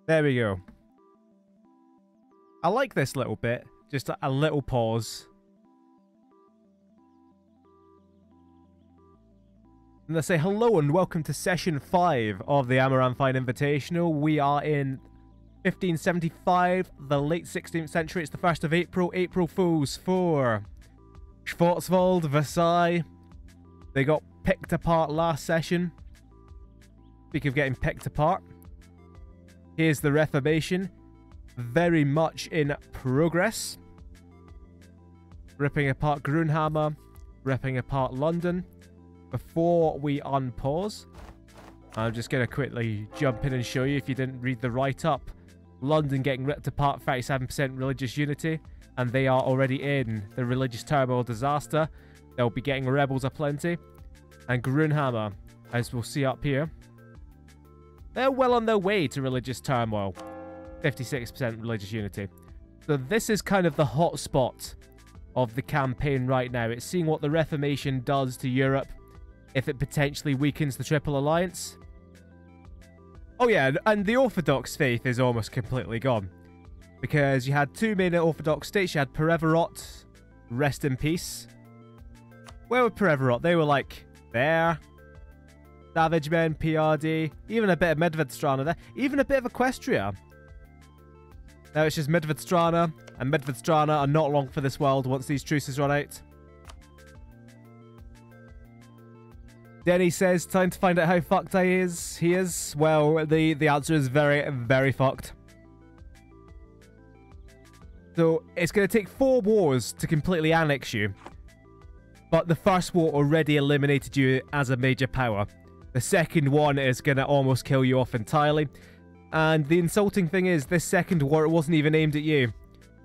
There we go. I like this little bit. Just a little pause. And they say hello and welcome to session 5 of the Amaranthine Invitational. We are in 1575, the late 16th century. It's the 1st of April. April Fools for Schwarzwald, Versailles. They got picked apart last session. Speaking of getting picked apart, here's the Reformation. Very much in progress. Ripping apart Grunhammer, ripping apart London. Before we unpause, I'm just going to quickly jump in and show you, if you didn't read the write-up, London getting ripped apart, 37% religious unity, and they are already in the religious turmoil disaster. They'll be getting rebels aplenty. And Grunhammer, as we'll see up here, they're well on their way to religious turmoil, 56% religious unity. So this is kind of the hot spot of the campaign right now. It's seeing what the Reformation does to Europe, if it potentially weakens the Triple Alliance. Oh yeah, and the Orthodox faith is almost completely gone. Because you had two main Orthodox states. You had Perevorot, rest in peace. Where were Perevorot? They were like, there. Savage Men, PRD, even a bit of Medvedstrana there. Even a bit of Equestria. Now it's just Medvedstrana, and Medvedstrana are not long for this world once these truces run out. Denny says, time to find out how fucked he is. Well, the answer is very, very fucked. So, it's going to take 4 wars to completely annex you. But the first war already eliminated you as a major power. The second one is going to almost kill you off entirely. And the insulting thing is, this second war, it wasn't even aimed at you.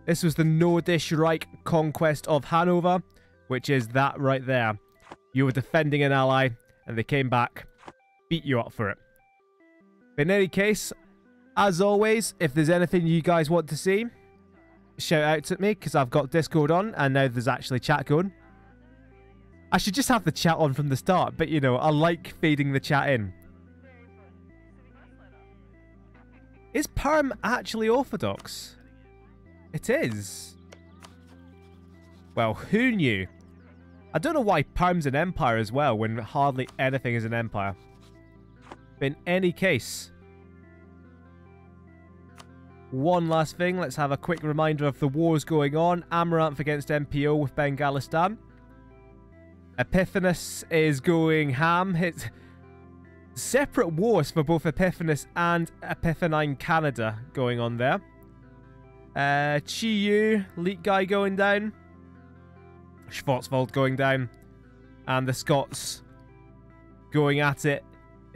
This was the Nordisch Reich conquest of Hanover, which is that right there. You were defending an ally, and they came back, beat you up for it. But in any case, as always, if there's anything you guys want to see, shout out at me, because I've got Discord on, and now there's actually chat going. I should just have the chat on from the start, but you know, I like feeding the chat in. Is Perm actually Orthodox? It is. Well, who knew? I don't know why Perm's an empire as well, when hardly anything is an empire. But in any case, one last thing, let's have a quick reminder of the wars going on. Amaranth against MPO with Bengalistan. Epiphanes is going ham. It's separate wars for both Epiphanes and Epiphanine Canada going on there. Chiyu, Leak Guy going down. Schwarzwald going down. And the Scots going at it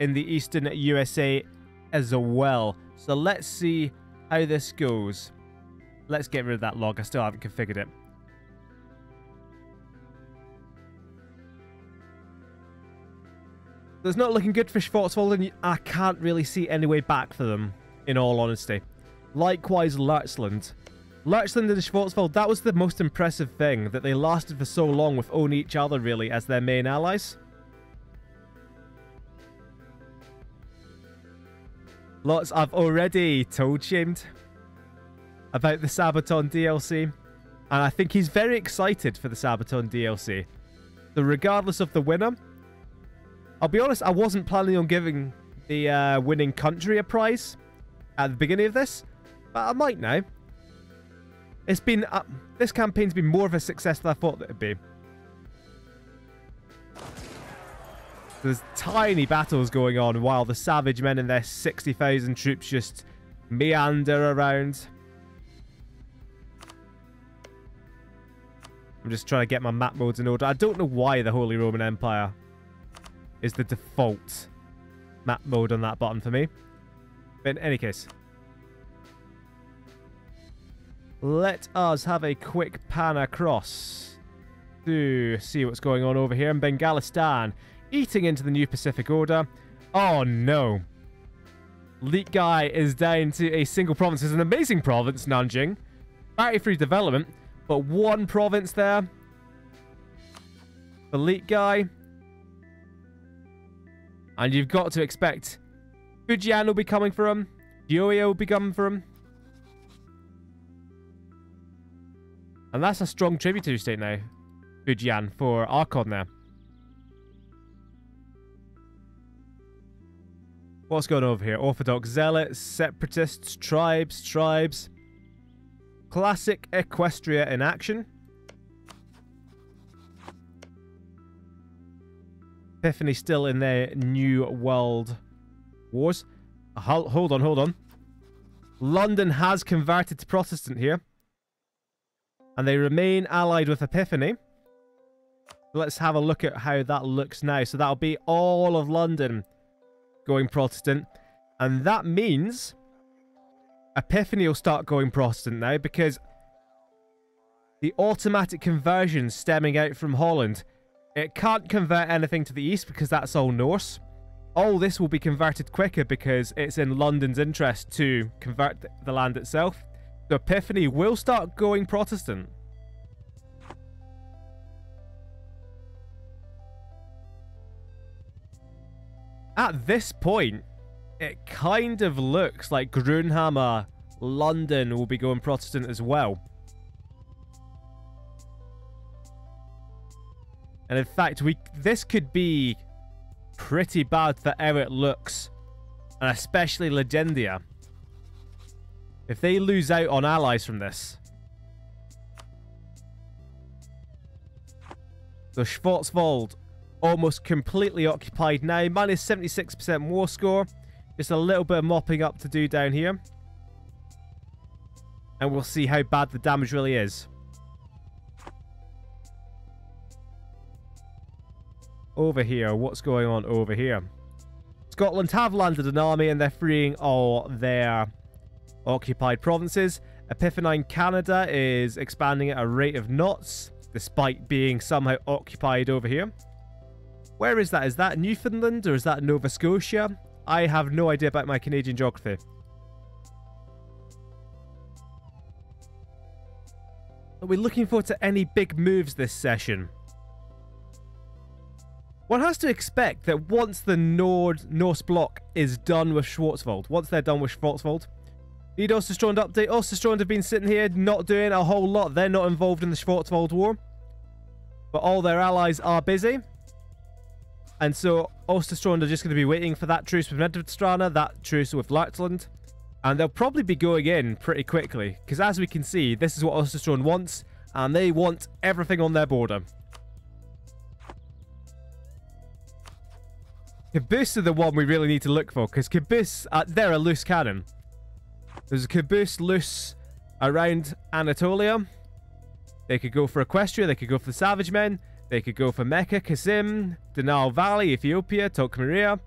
in the eastern USA as well. So let's see how this goes. Let's get rid of that log. I still haven't configured it. So it's not looking good for Schwarzwald, and I can't really see any way back for them, in all honesty. Likewise, Lurtzland. Lurtzland and Schwarzwald, that was the most impressive thing, that they lasted for so long with only each other, really, as their main allies. Lots, I've already told Shamed about the Sabaton DLC, and I think he's very excited for the Sabaton DLC. So regardless of the winner, I'll be honest, I wasn't planning on giving the winning country a prize at the beginning of this, but I might now. It's been this campaign's been more of a success than I thought it'd be. There's tiny battles going on while the Savage Men and their 60,000 troops just meander around. I'm just trying to get my map modes in order. I don't know why the Holy Roman Empire is the default map mode on that button for me. But in any case, let us have a quick pan across to see what's going on over here in Bengalistan. Eating into the new Pacific Order. Oh no. Leak Guy is down to a single province. It's an amazing province, Nanjing. Battery free development, but one province there. The Leak Guy. And you've got to expect Fujian will be coming for him. Gioia will be coming for him. And that's a strong tributary state now. Fujian for Archon there. What's going on over here? Orthodox Zealots, Separatists, Tribes. Classic Equestria in action. Epiphany still in their New World Wars. Hold on. London has converted to Protestant here. And they remain allied with Epiphany. Let's have a look at how that looks now. So that'll be all of London going Protestant. And that means Epiphany will start going Protestant now, because the automatic conversion stemming out from Holland, it can't convert anything to the east because that's all Norse. All this will be converted quicker because it's in London's interest to convert the land itself. So Epiphany will start going Protestant. At this point, it kind of looks like Grunhammer, London will be going Protestant as well. And in fact, this could be pretty bad for how it looks, and especially Legendia. If they lose out on allies from this. So Schwarzwald almost completely occupied now. Minus 76% war score. Just a little bit of mopping up to do down here. And we'll see how bad the damage really is. Over here, what's going on over here? Scotland have landed an army and they're freeing all their occupied provinces. Epiphany Canada is expanding at a rate of knots, despite being somehow occupied over here. Where is that? Is that Newfoundland or is that Nova Scotia? I have no idea about my Canadian geography. Are we looking forward to any big moves this session? One has to expect that once the Norse bloc is done with Schwarzwald, once they're done with Schwarzwald, need Osterstrand update. Osterstrand have been sitting here not doing a whole lot. They're not involved in the Schwarzwald war. But all their allies are busy. And so Osterstrand are just going to be waiting for that truce with Medvedstrana, that truce with Leutland. And they'll probably be going in pretty quickly. Because as we can see, this is what Osterstrand wants. And they want everything on their border. Caboose are the one we really need to look for. Because Caboose, they're a loose cannon. There's a Caboose loose around Anatolia. They could go for Equestria. They could go for the Savage Men. They could go for Mecca, Kasim, Denal Valley, Ethiopia, Tokmaria.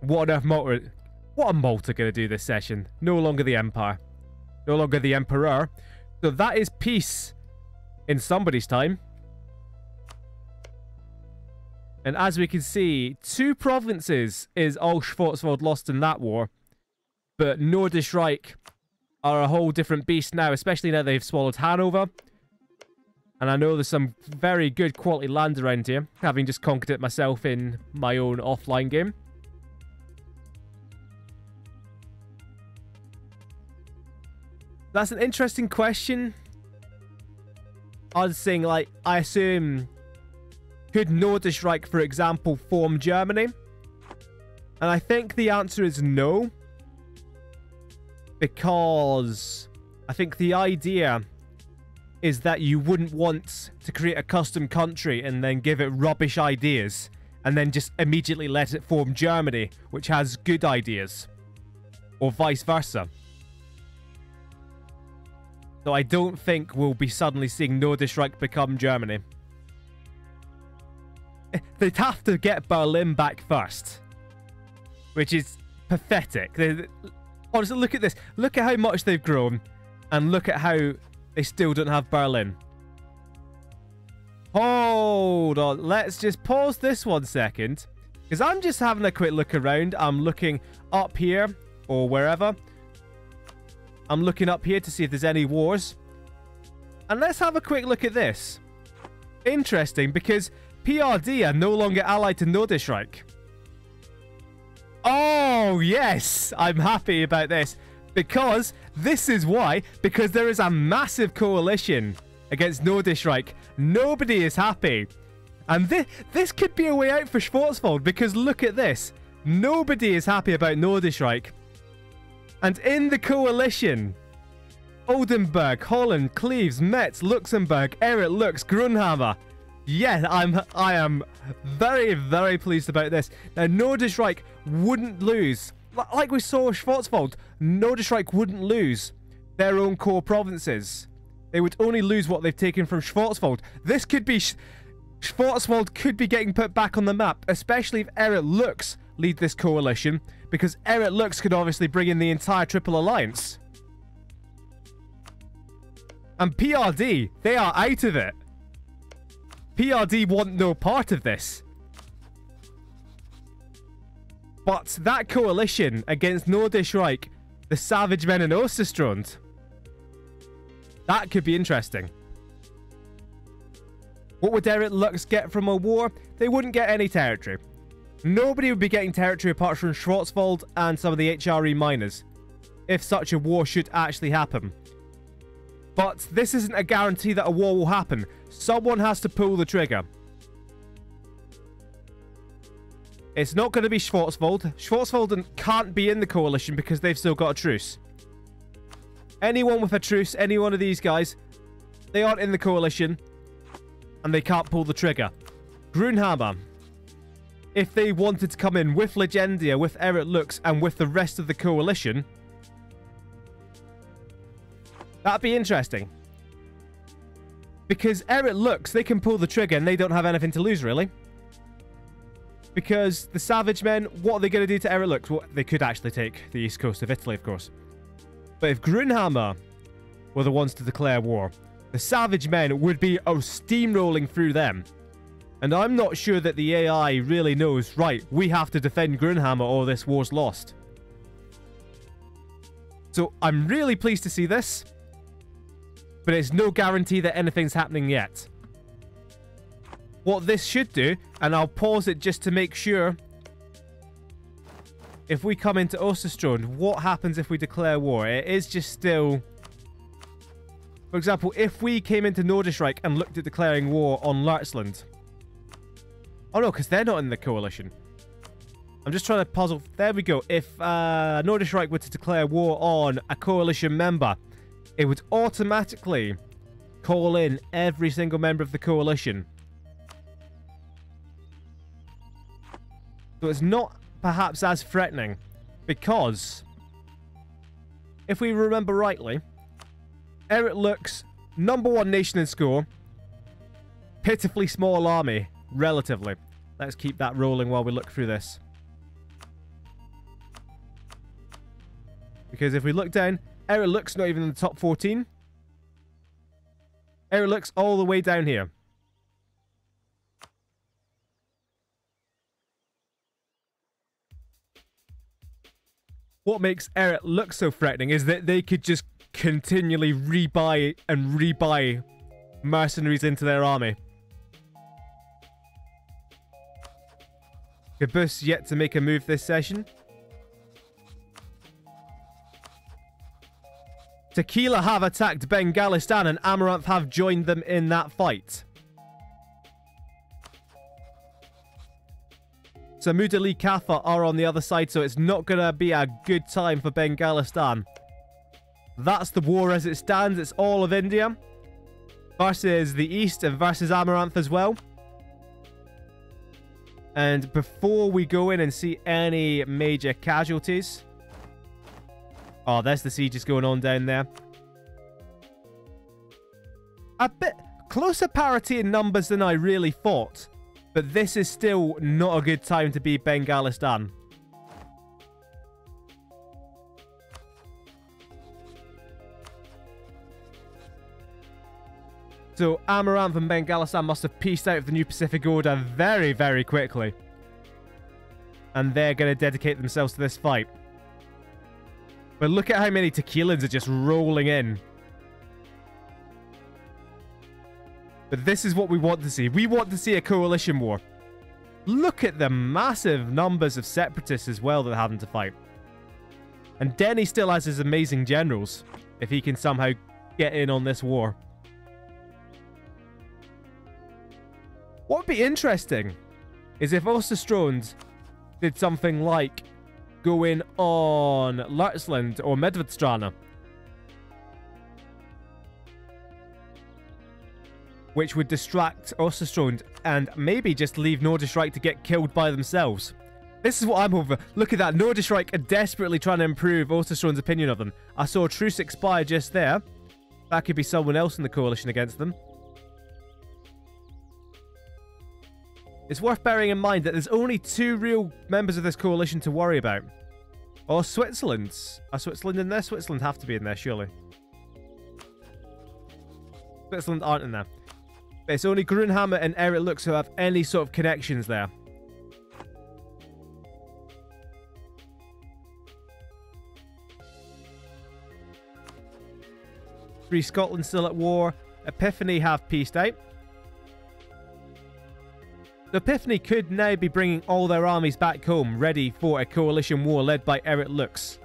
What are Malta going to do this session? No longer the Empire. No longer the Emperor. So that is peace in somebody's time. And as we can see, 2 provinces is all Schwarzwald lost in that war. But Nordisch Reich are a whole different beast now, especially now they've swallowed Hanover. And I know there's some very good quality land around here, having just conquered it myself in my own offline game. That's an interesting question. I was saying, like, I assume, could Nordisch Reich, for example, form Germany? And I think the answer is no. Because I think the idea is that you wouldn't want to create a custom country and then give it rubbish ideas and then just immediately let it form Germany, which has good ideas. Or vice versa. So I don't think we'll be suddenly seeing Nordisch Reich become Germany. They'd have to get Berlin back first. Which is pathetic. Honestly, look at this. Look at how much they've grown. And look at how they still don't have Berlin. Hold on. Let's just pause this 1 second. Because I'm just having a quick look around. I'm looking up here. Or wherever. I'm looking up here to see if there's any wars. And let's have a quick look at this. Interesting, because PRD are no longer allied to Nordisch Reich. Oh, yes. I'm happy about this. Because this is why. Because there is a massive coalition against Nordischreich. Nobody is happy. And this could be a way out for Schwarzwald. Because look at this. Nobody is happy about Nordischreich. And in the coalition, Oldenburg, Holland, Cleves, Metz, Luxembourg, Erich Lux, Grunhammer. Yeah, I am very, very pleased about this. Now, Nordischreich wouldn't lose. Like we saw with Schwarzwald, Nordischreich wouldn't lose their own core provinces. They would only lose what they've taken from Schwarzwald. This could be... Schwarzwald could be getting put back on the map, especially if Erich Lux lead this coalition, because Erich Lux could obviously bring in the entire Triple Alliance. And PRD, they are out of it. PRD want no part of this. But that coalition against Nordischreich, the Savage Men and Osterstrand, that could be interesting. What would Erich Lux get from a war? They wouldn't get any territory. Nobody would be getting territory apart from Schwarzwald and some of the HRE miners, if such a war should actually happen. But this isn't a guarantee that a war will happen. Someone has to pull the trigger. It's not going to be Schwarzwald. Schwarzwald can't be in the coalition because they've still got a truce. Anyone with a truce, any one of these guys, they aren't in the coalition and they can't pull the trigger. Grunhammer, if they wanted to come in with Legendia, with Erich Lux, and with the rest of the coalition, that'd be interesting. Because Erich Lux, they can pull the trigger and they don't have anything to lose, really. Because the Savage Men, what are they going to do to Erich Lux? Well, they could actually take the east coast of Italy, of course. But if Grunhammer were the ones to declare war, the Savage Men would be steamrolling through them. And I'm not sure that the AI really knows, right, we have to defend Grunhammer or this war's lost. So I'm really pleased to see this. But it's no guarantee that anything's happening yet. What this should do, and I'll pause it just to make sure. If we come into Osterstrand, what happens if we declare war? It is just still... For example, if we came into Nordischreich and looked at declaring war on Lärtsland. Oh no, because they're not in the coalition. I'm just trying to puzzle. There we go. If Nordischreich were to declare war on a coalition member, it would automatically call in every single member of the coalition. So it's not perhaps as threatening, because if we remember rightly, Erich Lux, #1 nation in score, pitifully small army, relatively. Let's keep that rolling while we look through this. Because if we look down, Erich Lux not even in the top 14. Erich Lux all the way down here. What makes Erich Lux so threatening is that they could just continually rebuy and rebuy mercenaries into their army. Kabus yet to make a move this session. Tequila have attacked Bengalistan and Amaranth have joined them in that fight. So Mudali Kaffa are on the other side, so it's not going to be a good time for Bengalistan. That's the war as it stands. It's all of India versus the East and versus Amaranth as well. And before we go in and see any major casualties... Oh, there's the sieges going on down there. A bit closer parity in numbers than I really thought. But this is still not a good time to be Bengalistan. So Amaranth and Bengalistan must have pieced out of the New Pacific Order very, very quickly. And they're going to dedicate themselves to this fight. But look at how many Tequilans are just rolling in. But this is what we want to see. We want to see a coalition war. Look at the massive numbers of separatists as well that they're having to fight. And Denny still has his amazing generals, if he can somehow get in on this war. What would be interesting is if Osterstrond did something like go in on Lutzland or Medvedstrana, which would distract Osterstrond and maybe just leave Nordischreich to get killed by themselves. This is what I'm over. Look at that. Nordischreich are desperately trying to improve Osterstrond's opinion of them. I saw a truce expire just there. That could be someone else in the coalition against them. It's worth bearing in mind that there's only 2 real members of this coalition to worry about. Or Switzerland's. Are Switzerland in there? Switzerland have to be in there, surely. Switzerland aren't in there. But it's only Grunhammer and Eric Lux who have any sort of connections there. Free Scotland still at war. Epiphany have peaced out. The Epiphany could now be bringing all their armies back home, ready for a coalition war led by Eric Lux.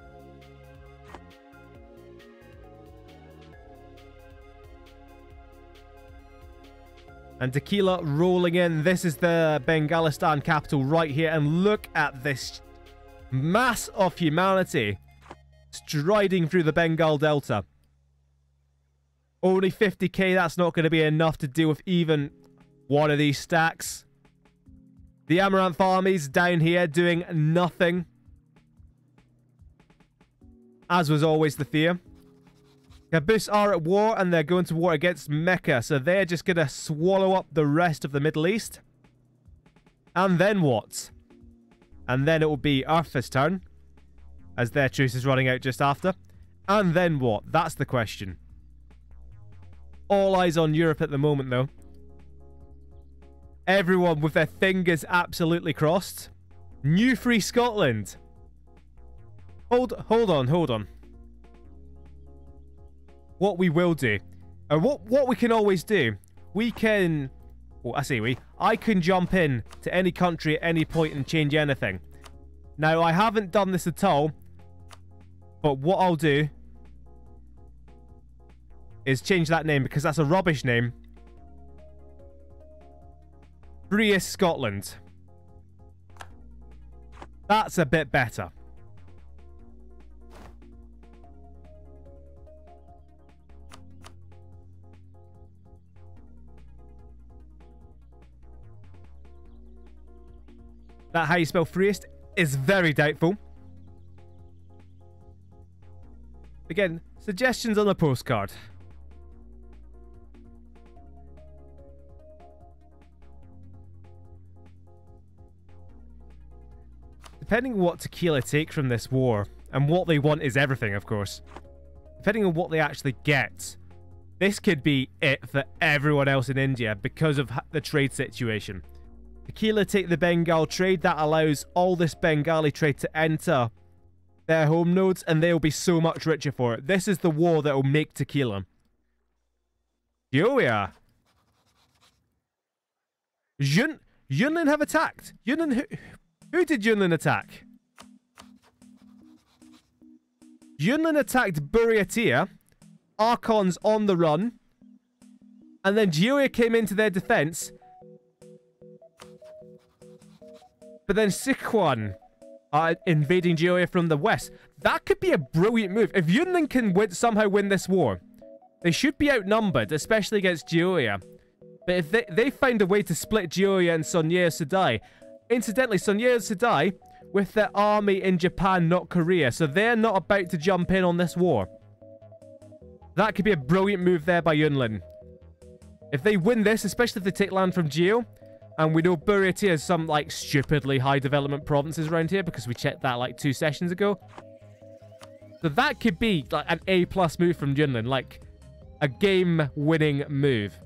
And Tequila rolling in. This is the Bengalistan capital right here. And look at this mass of humanity striding through the Bengal Delta. Only 50k, that's not going to be enough to deal with even one of these stacks. The Amaranth armies down here doing nothing. As was always the fear. Kabus are at war and they're going to war against Mecca. So they're just going to swallow up the rest of the Middle East. And then what? And then it will be Arthur's turn. As their truce is running out just after. And then what? That's the question. All eyes on Europe at the moment though. Everyone with their fingers absolutely crossed. New Free Scotland. Hold on. What we will do, or what we can always do, we can, well, I can jump in to any country at any point and change anything. Now, I haven't done this at all, but what I'll do is change that name because that's a rubbish name. Freest Scotland. That's a bit better. That how you spell freest is very doubtful. Again, suggestions on the postcard. Depending on what Tequila take from this war, and what they want is everything, of course. Depending on what they actually get, this could be it for everyone else in India because of the trade situation. Tequila take the Bengal trade, that allows all this Bengali trade to enter their home nodes, and they'll be so much richer for it. This is the war that will make Tequila. Yoya. Yunlin have attacked. Yunlin, who did Yunlin attack? Yunlin attacked Buryatia. Archon's on the run. And then Gioia came into their defense. But then Sichuan are invading Gioia from the west. That could be a brilliant move. If Yunlin can somehow win this war, they should be outnumbered, especially against Gioia. But if they find a way to split Gioia and Sonyeir Sedai. Incidentally, Sonyeir Sedai with their army in Japan, not Korea. So they're not about to jump in on this war. That could be a brilliant move there by Yunlin. If they win this, especially if they take land from Geo, and we know Buryatia has some, like, stupidly high development provinces around here because we checked that, like, 2 sessions ago. So that could be, like, an A+ move from Yunlin. Like, a game-winning move.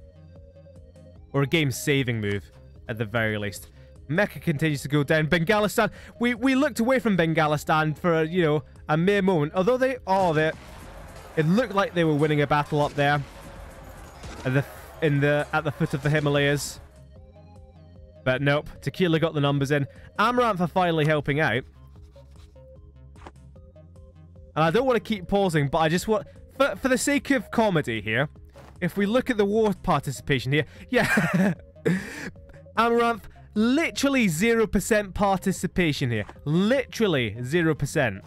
Or a game-saving move, at the very least. Mecca continues to go down. Bengalistan. We looked away from Bengalistan for, you know, a mere moment. Although they... Oh, it looked like they were winning a battle up there. At the foot of the Himalayas. But nope, Tequila got the numbers in. Amaranth are finally helping out. And I don't want to keep pausing, but I just want... For the sake of comedy here, if we look at the war participation here... Yeah. Amaranth, literally 0% participation here. Literally 0%.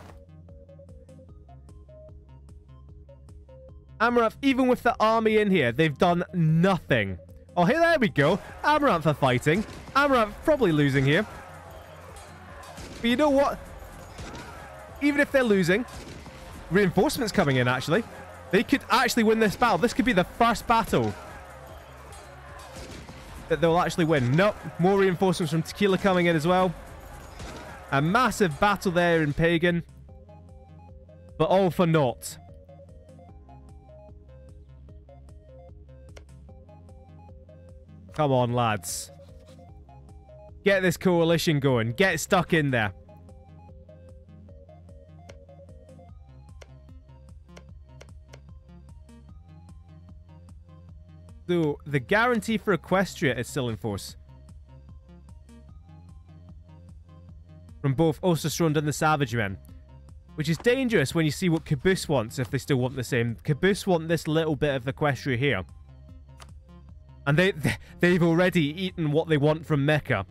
Amaranth, even with the army in here, they've done nothing. Oh, here, there we go. Amaranth are fighting. Amaranth probably losing here. But you know what? Even if they're losing, reinforcements coming in, actually. They could actually win this battle. This could be the first battle that they'll actually win. Nope. More reinforcements from Tequila coming in as well. A massive battle there in Pagan. But all for naught. Come on, lads. Get this coalition going. Get stuck in there. So, the guarantee for Equestria is still in force. From both Osterstrand and the Savage Men. Which is dangerous when you see what Caboose wants, if they still want the same. Caboose want this little bit of Equestria here. And they've already eaten what they want from Mecca.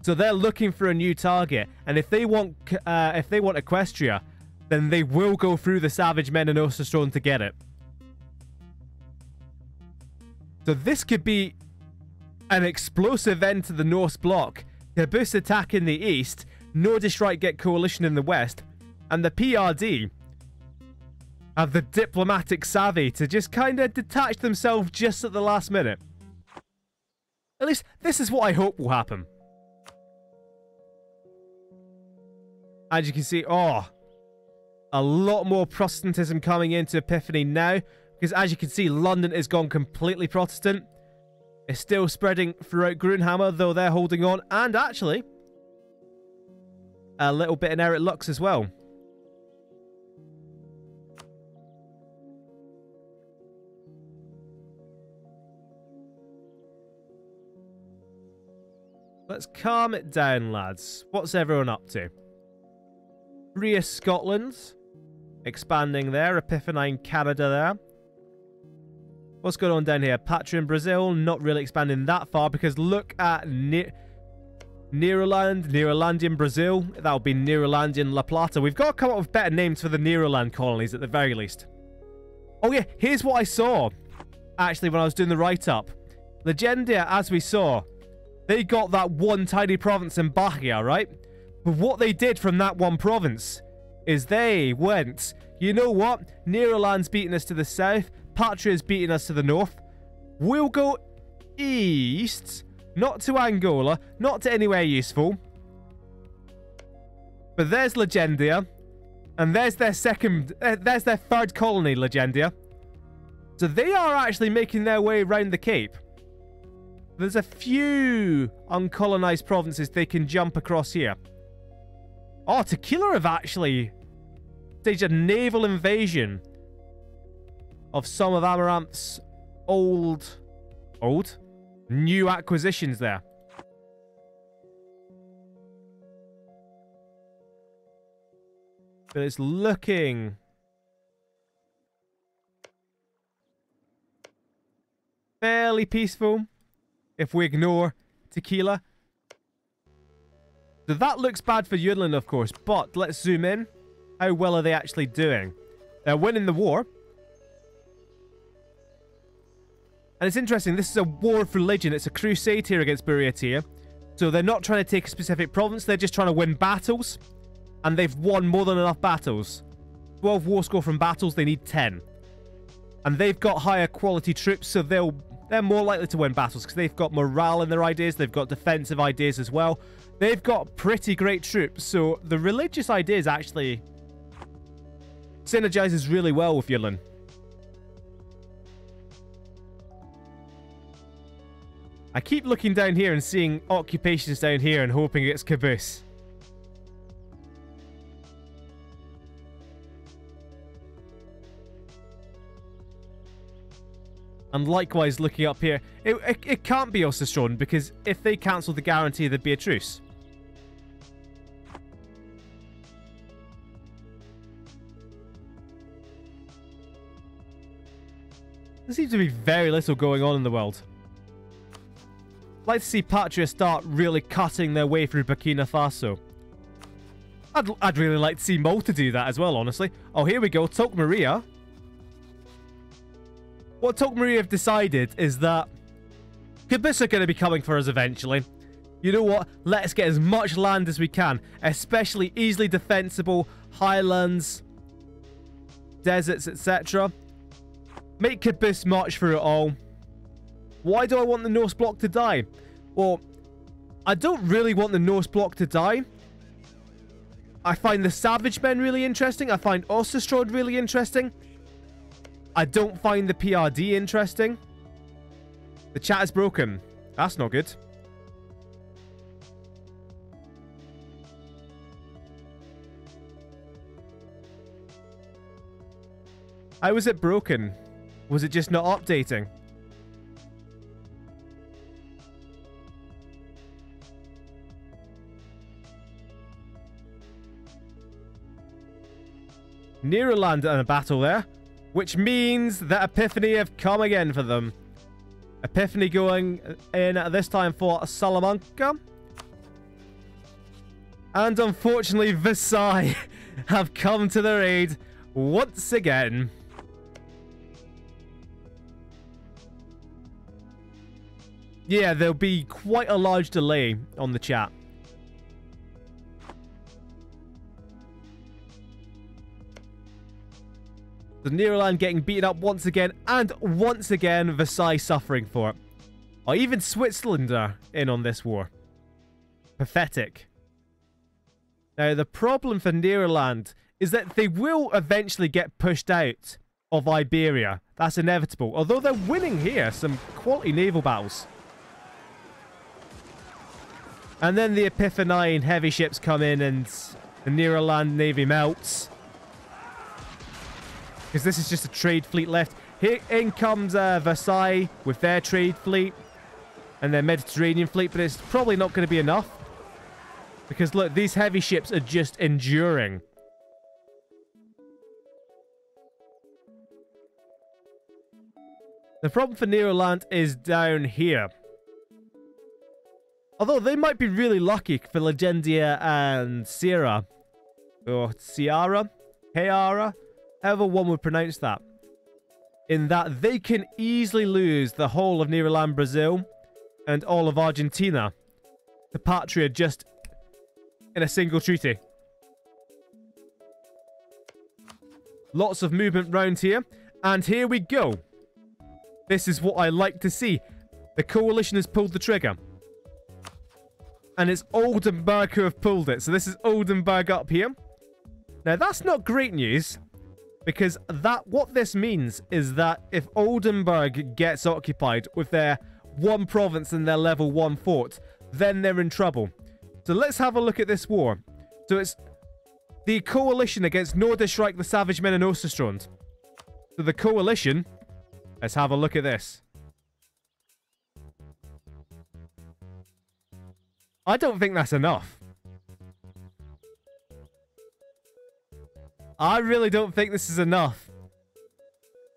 So they're looking for a new target. And if they want Equestria, then they will go through the Savage Men and Osterstrand to get it. So this could be an explosive end to the Norse bloc. Caboose attack in the east, Nordish Right get coalition in the west, and the PRD have the diplomatic savvy to just kind of detach themselves just at the last minute. At least, this is what I hope will happen. As you can see, oh, a lot more Protestantism coming into Epiphany now. Because as you can see, London is gone completely Protestant. It's still spreading throughout Grunhammer, though they're holding on. And actually, a little bit in Eric Lux as well. Let's calm it down, lads. What's everyone up to? Ria Scotland. Expanding there. Epiphany Canada there. What's going on down here? Patra in Brazil. Not really expanding that far because look at Nerolandian Brazil. That'll be Nerolandian La Plata. We've got to come up with better names for the Neroland colonies at the very least. Oh yeah, here's what I saw. Actually, when I was doing the write-up. Legendia, as we saw, they got that one tiny province in Bahia, right? But what they did from that one province is they went, you know what? Neroland's beating us to the south. Patria's beating us to the north. We'll go east. Not to Angola. Not to anywhere useful. But there's Legendia. And there's their there's their third colony, Legendia. So they are actually making their way around the Cape. There's a few uncolonized provinces they can jump across here. Oh, Tequila have actually staged a naval invasion of some of Amaranth's new acquisitions there. But it's looking fairly peaceful if we ignore Tequila. So that looks bad for Yunlin, of course, but let's zoom in. How well are they actually doing? They're winning the war. And it's interesting, this is a war of religion. It's a crusade here against Buryatia. So they're not trying to take a specific province, they're just trying to win battles. And they've won more than enough battles. 12 war score from battles, they need 10. And they've got higher quality troops, so they're more likely to win battles because they've got morale in their ideas, they've got defensive ideas as well. They've got pretty great troops, so the religious ideas actually synergizes really well with Yunlin. I keep looking down here and seeing occupations down here and hoping it's Caboose. And likewise, looking up here, it can't be Osterstrand, because if they cancel the guarantee, there'd be a truce. There seems to be very little going on in the world. I'd like to see Patria start really cutting their way through Burkina Faso. I'd really like to see Malta do that as well, honestly. Oh, here we go. Tok Maria. What Tok Maria have decided is that Kibis are going to be coming for us eventually. You know what? Let's get as much land as we can, especially easily defensible highlands, deserts, etc. Make Kibis march through it all. Why do I want the Norse bloc to die? Well, I don't really want the Norse bloc to die. I find the Savage Men really interesting. I find Osterstrand really interesting. I don't find the PRD interesting. The chat is broken. That's not good. How was it broken? Was it just not updating? Neroland in a battle there, which means that Epiphany have come again for them. Epiphany going in at this time for Salamanca. And unfortunately, Versailles have come to their aid once again. Yeah, there'll be quite a large delay on the chat. The Neroland getting beaten up once again, and once again, Versailles suffering for it. Or even Switzerland are in on this war. Pathetic. Now, the problem for Neroland is that they will eventually get pushed out of Iberia. That's inevitable. Although they're winning here some quality naval battles. And then the Epiphany heavy ships come in and the Neroland navy melts. Because this is just a trade fleet left. Here in comes Versailles with their trade fleet and their Mediterranean fleet, but it's probably not going to be enough. Because look, these heavy ships are just enduring. The problem for Neroland is down here. Although they might be really lucky for Legendia and Sierra. Or Ciara? Heara? However one would pronounce that. In that they can easily lose the whole of Neroland Brazil and all of Argentina to Patria just in a single treaty. Lots of movement round here. And here we go. This is what I like to see. The coalition has pulled the trigger. And it's Oldenburg who have pulled it. So this is Oldenburg up here. Now that's not great news. Because what this means is that if Oldenburg gets occupied with their one province and their level 1 fort, then they're in trouble. So let's have a look at this war. So it's the coalition against Nordisch-Reich, the Savage Men, and Osterstrand. So the coalition, let's have a look at this. I don't think that's enough. I really don't think this is enough.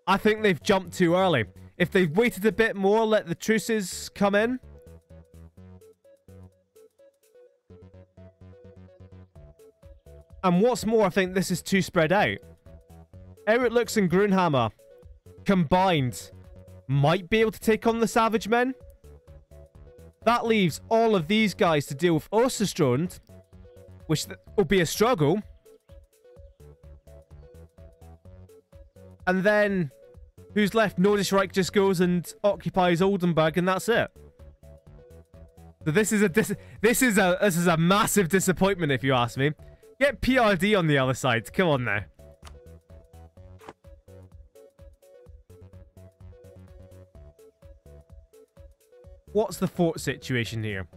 I think they've jumped too early. If they've waited a bit more, let the truces come in. And what's more, I think this is too spread out. Eric Lux and Grunhammer combined might be able to take on the Savage Men. That leaves all of these guys to deal with Osterstrand, which will be a struggle. And then, who's left? Nordisch-Reich just goes and occupies Oldenburg, and that's it. So this is a massive disappointment, if you ask me. Get PRD on the other side. Come on now. What's the fort situation here?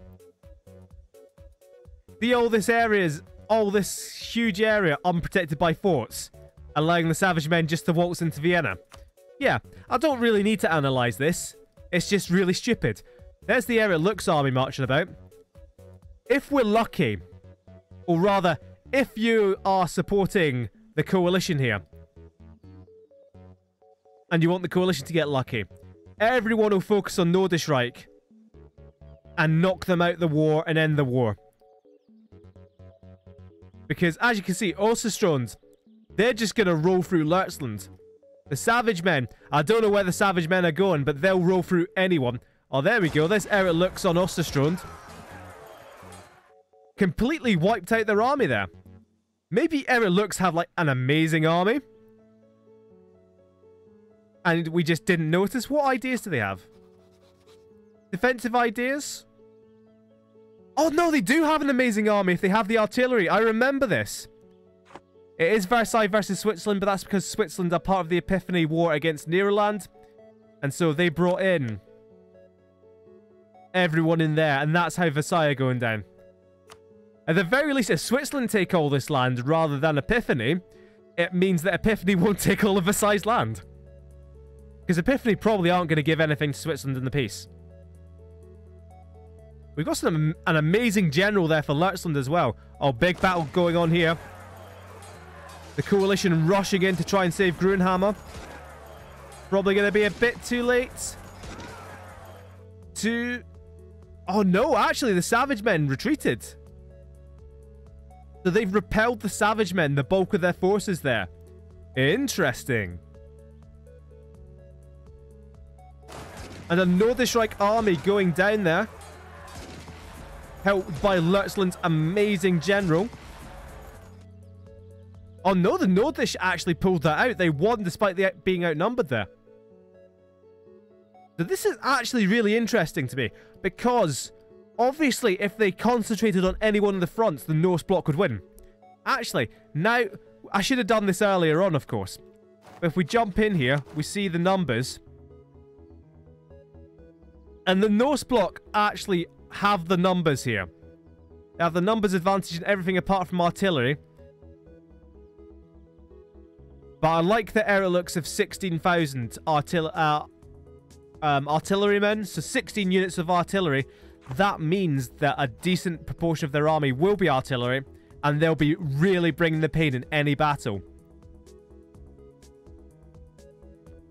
See all this huge area unprotected by forts, allowing the Savage Men just to waltz into Vienna. Yeah, I don't really need to analyse this. It's just really stupid. There's the Erelux army marching about. If we're lucky, or rather, if you are supporting the coalition here, and you want the coalition to get lucky, everyone will focus on Nordisreich and knock them out the war and end the war. Because, as you can see, Ossestrand, they're just going to roll through Lurtzland. The Savage Men, I don't know where the Savage Men are going, but they'll roll through anyone. Oh, there we go. There's Erelux on Ossestrand. Completely wiped out their army there. Maybe Erelux have, like, an amazing army. And we just didn't notice. What ideas do they have? Defensive ideas? Oh, no, they do have an amazing army if they have the artillery. I remember this. It is Versailles versus Switzerland, but that's because Switzerland are part of the Epiphany War against Nederland. And so they brought in everyone in there, and that's how Versailles are going down. At the very least, if Switzerland take all this land rather than Epiphany, it means that Epiphany won't take all of Versailles' land. Because Epiphany probably aren't going to give anything to Switzerland in the peace. We've got an amazing general there for Lurtzland as well. Oh, big battle going on here. The coalition rushing in to try and save Grunhammer. Probably going to be a bit too late. Oh no, actually the Savage Men retreated. So they've repelled the Savage Men, the bulk of their forces there. Interesting. And a Nordisreich army going down there. Helped by Lurtzland's amazing general. Oh no, the Nordish actually pulled that out. They won despite being outnumbered there. So this is actually really interesting to me. Because, obviously, if they concentrated on anyone in the front, the Norse bloc would win. Actually, now, I should have done this earlier on, of course. But if we jump in here, we see the numbers. And the Norse bloc actually have the numbers here. They have the numbers advantage in everything apart from artillery. But I like the Erelux of 16,000 artillerymen. So 16 units of artillery. That means that a decent proportion of their army will be artillery. And they'll be really bringing the pain in any battle.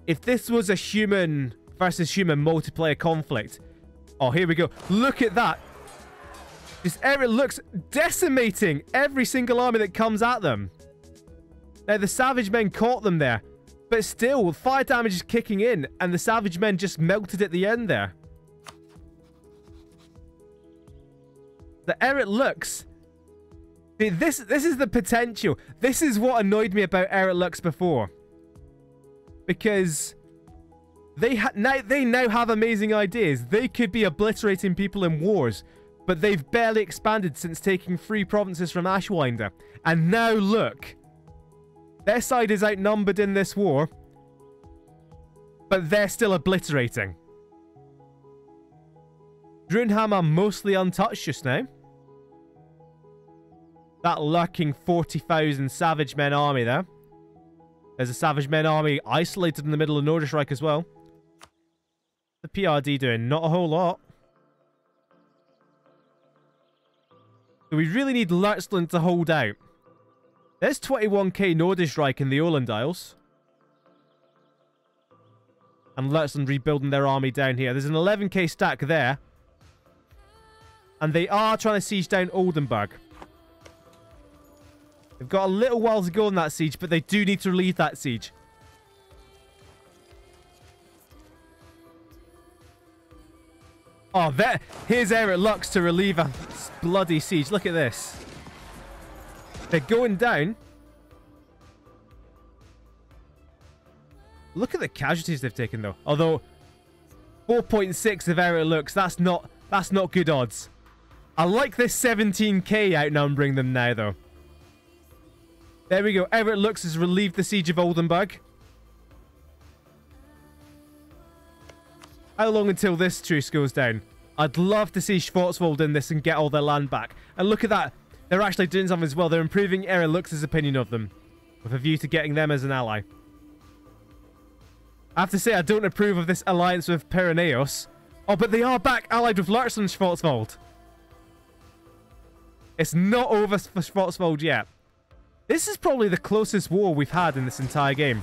If this was a human versus human multiplayer conflict. Oh, here we go. Look at that. This Erelux decimating every single army that comes at them. Now, the Savage Men caught them there. But still, fire damage is kicking in. And the Savage Men just melted at the end there. The Erelux. This is the potential. This is what annoyed me about Erelux before. Because they now have amazing ideas. They could be obliterating people in wars. But they've barely expanded since taking 3 provinces from Ashwinder. And now look. Their side is outnumbered in this war. But they're still obliterating. Grunhammer mostly untouched just now. That lurking 40,000 Savage Men army there. There's a Savage Men army isolated in the middle of Nordisreich as well. The PRD doing not a whole lot. So we really need Lurtzland to hold out. There's 21k Nordisreich in the Åland Isles. And Lurtzland rebuilding their army down here. There's an 11k stack there. And they are trying to siege down Oldenburg. They've got a little while to go on that siege, but they do need to relieve that siege. Oh, there. Here's Erelux to relieve a bloody siege. Look at this. They're going down. Look at the casualties they've taken, though. Although, 4.6 of Erelux, that's not good odds. I like this 17k outnumbering them now, though. There we go. Erelux has relieved the siege of Oldenburg. How long until this truce goes down? I'd love to see Schwarzwald in this and get all their land back. And look at that. They're actually doing something as well. They're improving Erelux's opinion of them. With a view to getting them as an ally. I have to say, I don't approve of this alliance with Pyreneos. Oh, but they are back allied with Lurz and Schwarzwald. It's not over for Schwarzwald yet. This is probably the closest war we've had in this entire game.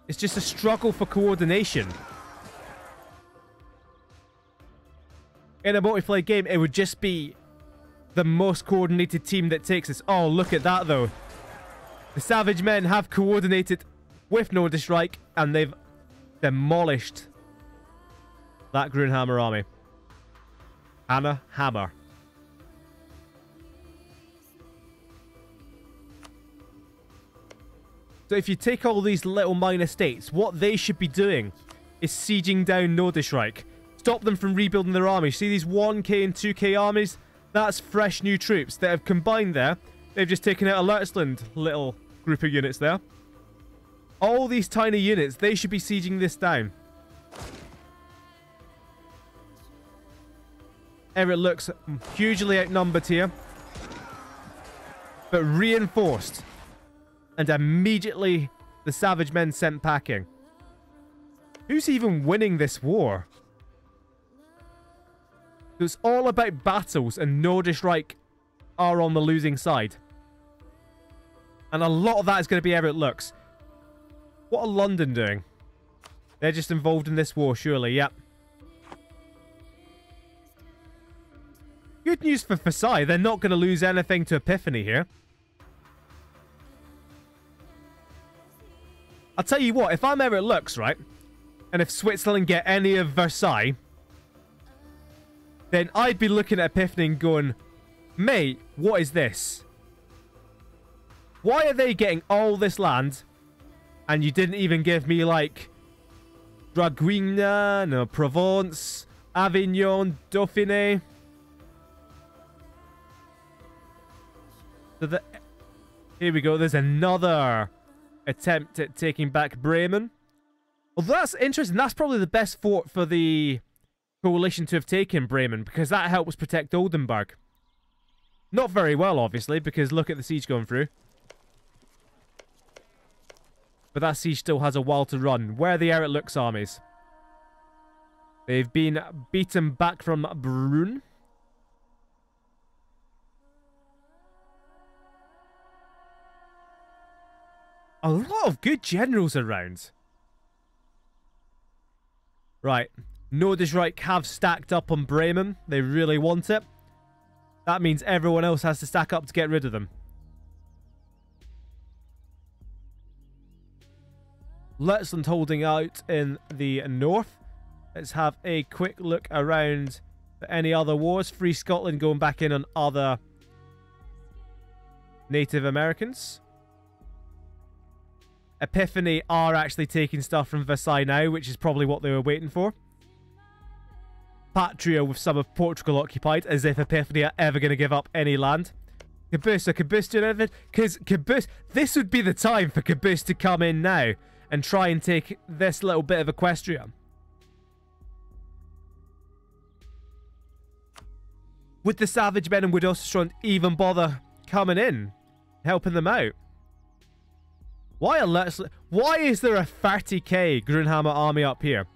It's just a struggle for coordination. In a multiplayer game, it would just be the most coordinated team that takes this. Oh, look at that, though. The Savage Men have coordinated with Nordic Reich, and they've demolished that Grunhammer army. Hammer. So if you take all these little minor states, what they should be doing is sieging down Nordic Reich. Stop them from rebuilding their armies. See these 1k and 2k armies? That's fresh new troops that have combined there. They've just taken out a Lurtzland little group of units there. All these tiny units, they should be sieging this down. It looks hugely outnumbered here, but reinforced. And immediately the Savage Men sent packing. Who's even winning this war? It's all about battles, and Nordic Reich are on the losing side. And a lot of that is going to be how it looks. What are London doing? They're just involved in this war, surely. Yep. Good news for Versailles. They're not going to lose anything to Epiphany here. I'll tell you what, if I'm Eric Lux, right, and if Switzerland get any of Versailles, then I'd be looking at Epiphany and going, mate, what is this? Why are they getting all this land, and you didn't even give me, like, Draguignan, or Provence, Avignon, Dauphiné? So here we go. There's another attempt at taking back Bremen. Well, that's interesting. That's probably the best fort for the coalition to have taken, Bremen, because that helps protect Oldenburg. Not very well, obviously, because look at the siege going through. But that siege still has a while to run. Where are the Eric Lux armies? They've been beaten back from Brunn. A lot of good generals around. Right. Nordic Reich have stacked up on Bremen. They really want it. That means everyone else has to stack up to get rid of them. Lurtzland holding out in the north. Let's have a quick look around for any other wars. Free Scotland going back in on other Native Americans. Epiphany are actually taking stuff from Versailles now, which is probably what they were waiting for. Patria with some of Portugal occupied, as if Epiphany are ever going to give up any land. Caboose doing anything? Because Caboose, this would be the time for Caboose to come in now and try and take this little bit of Equestria. Would the Savage Men and would Östersund even bother coming in, helping them out? Why is there a 30k Grunhammer army up here?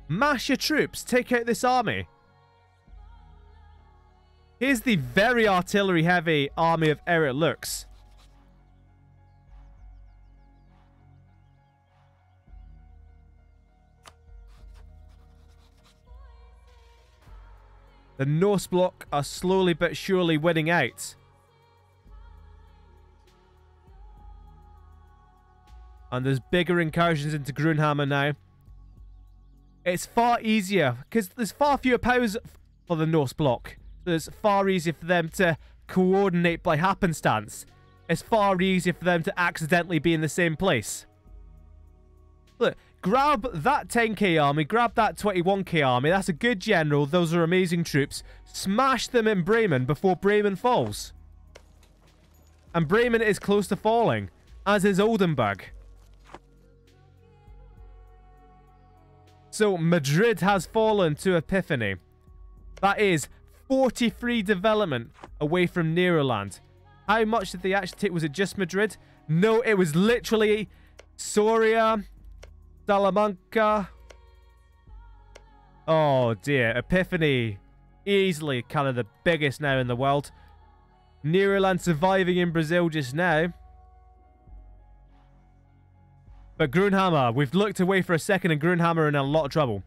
Mash your troops. Take out this army. Here's the very artillery-heavy army of Eric Lux. The Norse bloc are slowly but surely winning out. And there's bigger incursions into Grunhammer now. It's far easier, because there's far fewer powers for the Norse bloc. It's far easier for them to coordinate by happenstance. It's far easier for them to accidentally be in the same place. Look, grab that 10k army, grab that 21k army. That's a good general. Those are amazing troops. Smash them in Bremen before Bremen falls. And Bremen is close to falling, as is Oldenburg. So Madrid has fallen to Epiphany. That is 43 development away from Neroland. How much did they actually take? Was it just Madrid? No, it was literally Soria, Salamanca. Oh dear, Epiphany. Easily kind of the biggest now in the world. Neroland surviving in Brazil just now. But Grunhammer, we've looked away for a second and Grunhammer are in a lot of trouble.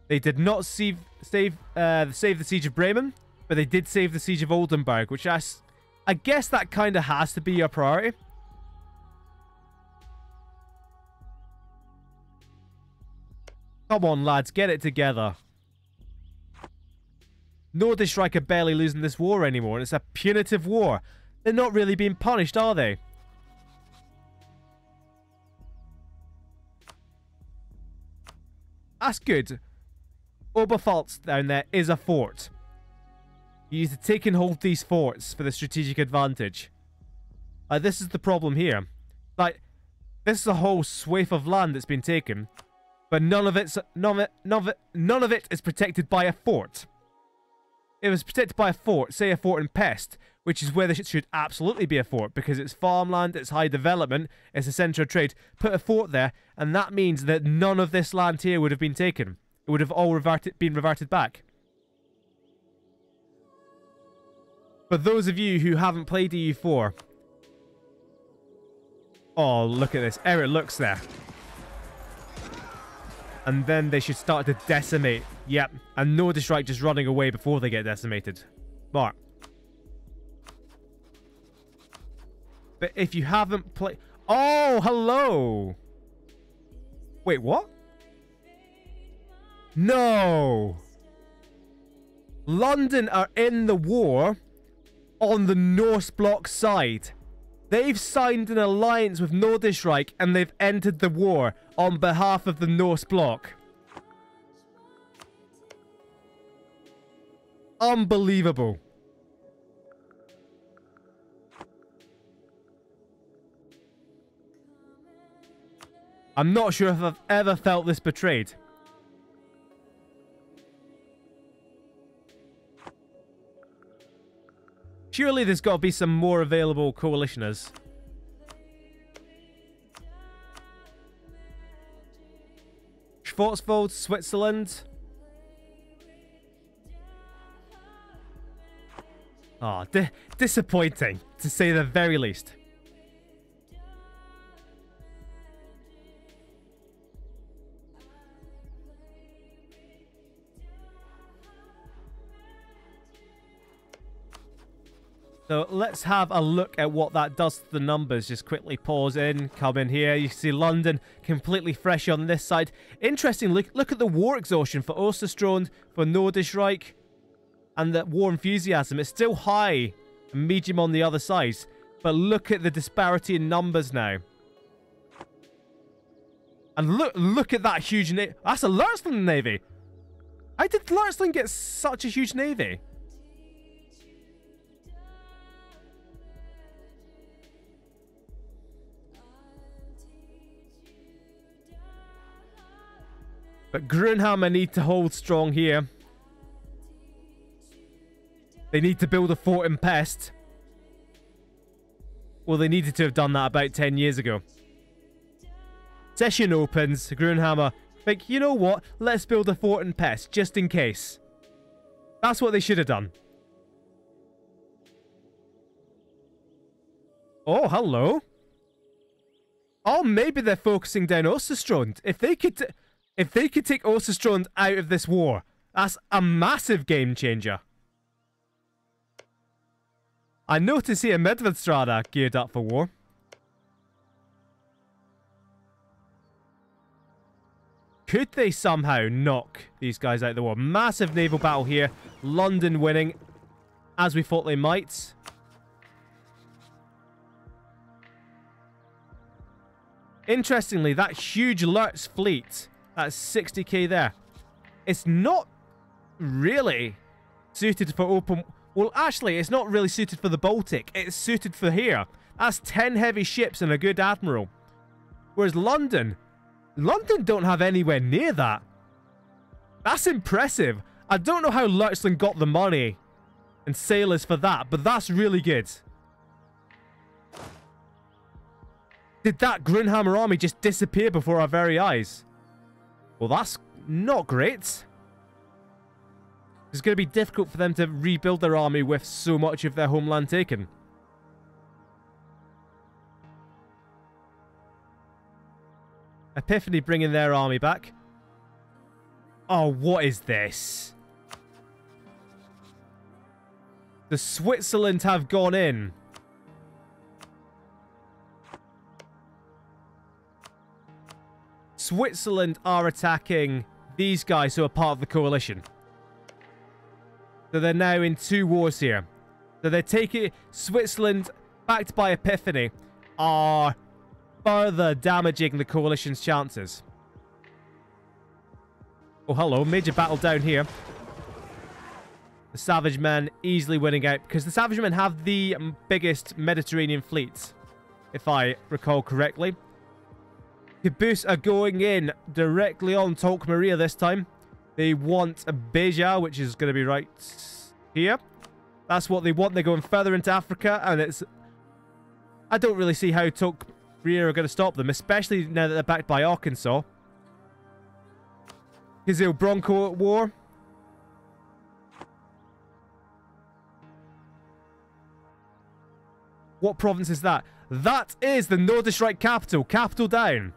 They did not save the siege of Bremen, but they did save the siege of Oldenburg, which I guess that kind of has to be your priority. Come on, lads, get it together. Nordisch are barely losing this war anymore, and it's a punitive war. They're not really being punished, are they? That's good. Oberpfalz down there is a fort. You need to take and hold these forts for the strategic advantage. This is the problem here. Like, this is a whole swathe of land that's been taken, but none of it is protected by a fort. If it was protected by a fort, say a fort in Pest, which is where there should absolutely be a fort, because it's farmland, it's high development, it's a centre of trade. Put a fort there, and that means that none of this land here would have been taken. It would have all been reverted back. For those of you who haven't played EU4, oh, look at this. How it looks there. And then they should start to decimate. Yep. And Nordisch just running away before they get decimated. Smart. But if you haven't played... Oh, hello! Wait, what? No! London are in the war on the Norse bloc side. They've signed an alliance with Nordisch Reich and they've entered the war on behalf of the Norse bloc. Unbelievable. I'm not sure if I've ever felt this betrayed. Surely there's got to be some more available coalitioners. Schwarzwald, Switzerland. Oh, disappointing, to say the very least. So let's have a look at what that does to the numbers. Just quickly pause in, come in here. You see London completely fresh on this side. Interesting, look at the war exhaustion for Osterstrond, for Nordisch Reich, and the war enthusiasm. It's still high and medium on the other side. But look at the disparity in numbers now. And look at that huge navy. That's a Lurtzland navy. How did Lurtzland get such a huge navy? But Grunhammer need to hold strong here. They need to build a fort in Pest. Well, they needed to have done that about 10 years ago. Session opens. Grunhammer think, you know what? Let's build a fort in Pest, just in case. That's what they should have done. Oh, hello. Oh, maybe they're focusing down Osterstrond. If they could take Osterstrond out of this war, that's a massive game changer. I notice here Medvedstrada geared up for war. Could they somehow knock these guys out of the war? Massive naval battle here. London winning, as we thought they might. Interestingly, that huge Lurtz fleet, that's 60k there, it's not really suited for open... Well, actually, it's not really suited for the Baltic. It's suited for here. That's 10 heavy ships and a good admiral. Whereas London don't have anywhere near that. That's impressive. I don't know how Lurtzland got the money and sailors for that, but that's really good. Did that Grunhammer army just disappear before our very eyes? Well, that's not great. It's going to be difficult for them to rebuild their army with so much of their homeland taken. Epiphany bringing their army back. Oh, what is this? The Switzerland have gone in. Switzerland are attacking these guys who are part of the coalition. So they're now in 2 wars here. So they're taking... Switzerland, backed by Epiphany, are further damaging the coalition's chances. Oh, hello. Major battle down here. The Savage Men easily winning out, because the Savage Men have the biggest Mediterranean fleet, if I recall correctly. Caboose are going in directly on Tolk Maria this time. They want a Beja, which is going to be right here. That's what they want. They're going further into Africa, and it's... I don't really see how Tolk Maria are going to stop them, especially now that they're backed by Arkansas. Kizil Bronco at war. What province is that? That is the Nordischreich capital. Capital down.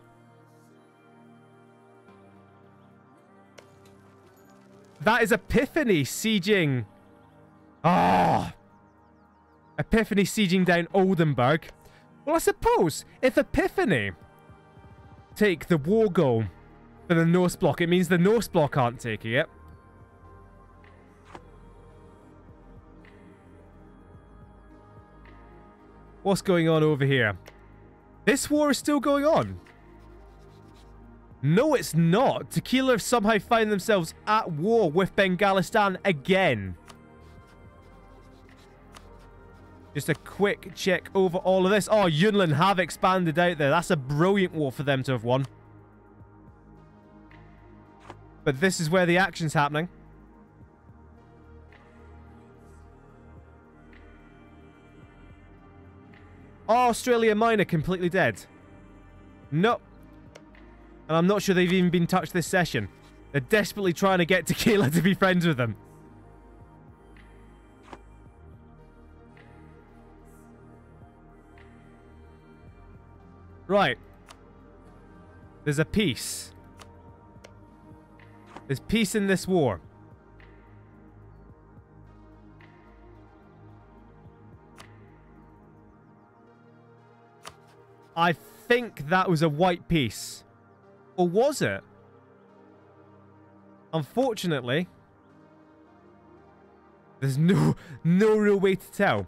That is Epiphany sieging. Ah! Epiphany sieging down Oldenburg. Well, I suppose if Epiphany take the war goal for the Norse bloc, it means the Norse bloc aren't taking it. What's going on over here? This war is still going on. No, it's not. Tequila have somehow found themselves at war with Bengalistan again. Just a quick check over all of this. Oh, Yunnan have expanded out there. That's a brilliant war for them to have won. But this is where the action's happening. Australia Minor completely dead. Nope. And I'm not sure they've even been touched this session. They're desperately trying to get Tequila to be friends with them. Right. There's a peace. There's peace in this war. I think that was a white peace. Or was it? Unfortunately, there's no real way to tell.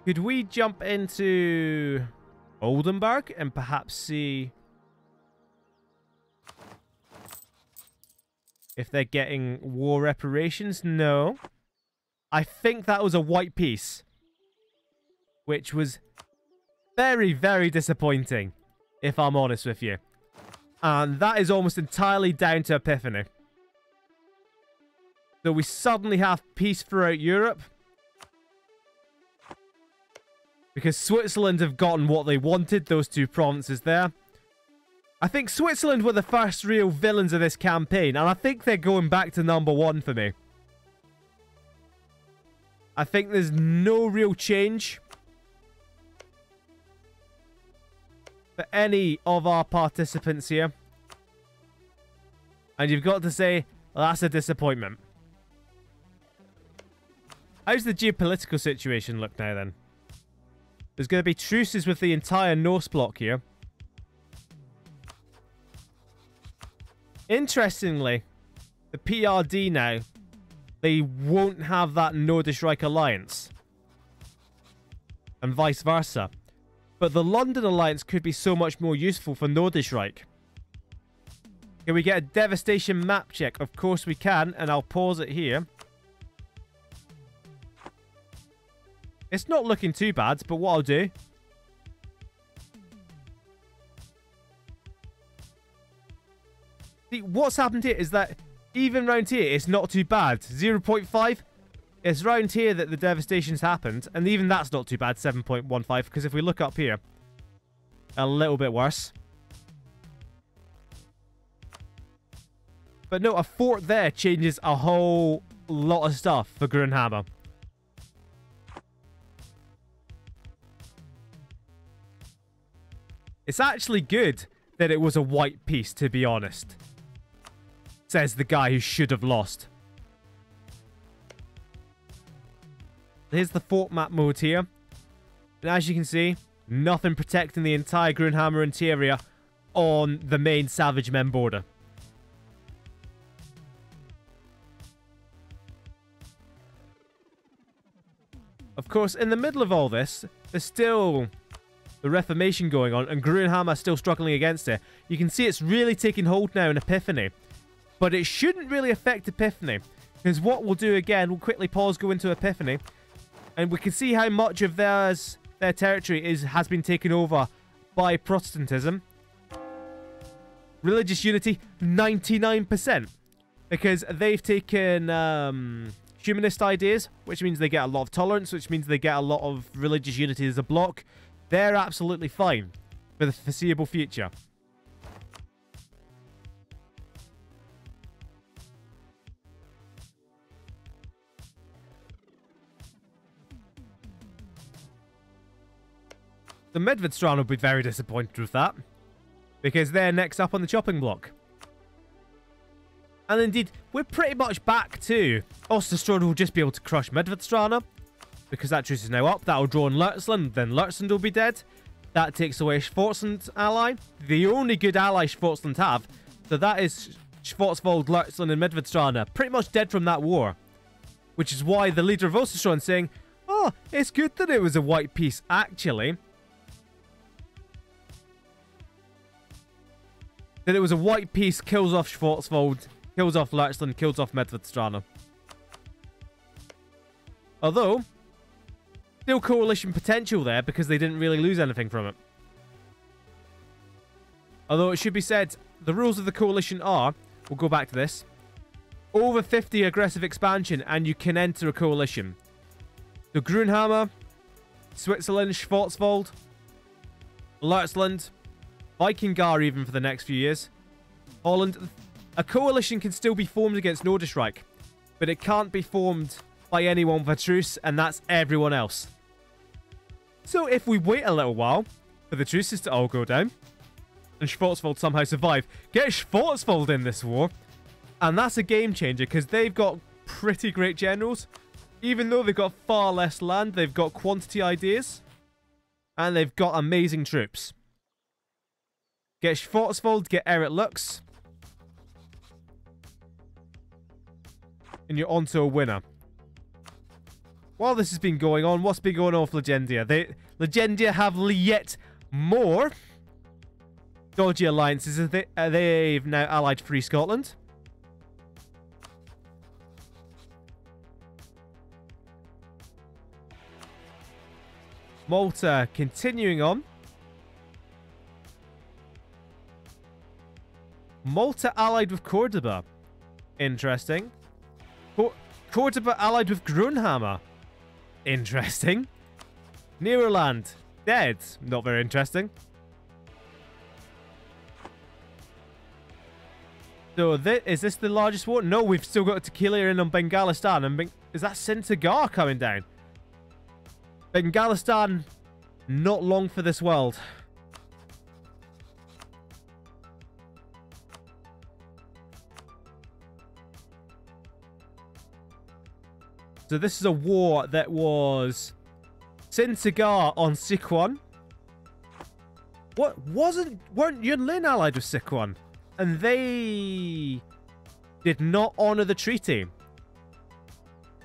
Could we jump into Oldenburg and perhaps see if they're getting war reparations? No. I think that was a white peace, which was very, very disappointing, if I'm honest with you. And that is almost entirely down to Epiphany. So we suddenly have peace throughout Europe. Because Switzerland have gotten what they wanted, those 2 provinces there. I think Switzerland were the first real villains of this campaign, and I think they're going back to #1 for me. I think there's no real change for any of our participants here. And you've got to say, well, that's a disappointment. How's the geopolitical situation look now then? There's going to be truces with the entire Norse bloc here. Interestingly, the PRD now, they won't have that Nordisch Reich alliance. And vice versa. But the London alliance could be so much more useful for Nordisch Reich. Can we get a devastation map check? Of course we can, and I'll pause it here. It's not looking too bad, but what I'll do... See, what's happened here is that even round here, it's not too bad. 0.5. It's round here that the devastations happened, and even that's not too bad, 7.15, because if we look up here, a little bit worse. But no, a fort there changes a whole lot of stuff for Grunhammer. It's actually good that it was a white piece, to be honest. Says the guy who should have lost. Here's the fort map mode here. And as you can see, nothing protecting the entire Grunhammer interior on the main Savage Men border. Of course, in the middle of all this, there's still the Reformation going on, and Grunhammer still struggling against it. You can see it's really taking hold now in Epiphany. But it shouldn't really affect Epiphany, because what we'll do again, we'll quickly pause, go into Epiphany, and we can see how much of their territory has been taken over by Protestantism. Religious unity, 99%. Because they've taken humanist ideas, which means they get a lot of tolerance, which means they get a lot of religious unity as a bloc. They're absolutely fine for the foreseeable future. The Medvedstrand will be very disappointed with that, because they're next up on the chopping block. And indeed, we're pretty much back to Osterstrand will just be able to crush Medvedstrand, because that truce is now up. That'll draw in Lurtzland, then Lurtzland will be dead. That takes away Schwarzland's ally, the only good ally Schwarzland have. So that is Schwarzwald, Lurtzland, and Medvedstrand, pretty much dead from that war. Which is why the leader of Osterstrand saying, oh, it's good that it was a white piece, actually. That it was a white piece, kills off Schwarzwald, kills off Lurtzland, kills off Medvedstrand. Although, still coalition potential there because they didn't really lose anything from it. Although it should be said, the rules of the coalition are, we'll go back to this, over 50 aggressive expansion and you can enter a coalition. So Grunhammer, Switzerland, Schwarzwald, Lurtzland, Vikingar even for the next few years. Holland. A coalition can still be formed against Nordischreich, but it can't be formed by anyone with a truce, and that's everyone else. So if we wait a little while for the truces to all go down, and Schwarzwald somehow survive, get Schwarzwald in this war, and that's a game changer, because they've got pretty great generals. Even though they've got far less land, they've got quantity ideas, and they've got amazing troops. Get Schwarzwald, get Eric Lux, and you're onto a winner. While this has been going on, what's been going on with Legendia? Legendia have yet more dodgy alliances. They've now allied Free Scotland. Malta continuing on. Malta allied with Cordoba. Interesting. Cordoba allied with Grunhammer. Interesting. Neroland. Dead. Not very interesting. So, is this the largest war? No, we've still got Tequila in on Bengalistan. And is that Sintagar coming down? Bengalistan, not long for this world. So this is a war that was Sintagar on Sichuan. Weren't Yunlin allied with Sichuan? And they did not honor the treaty.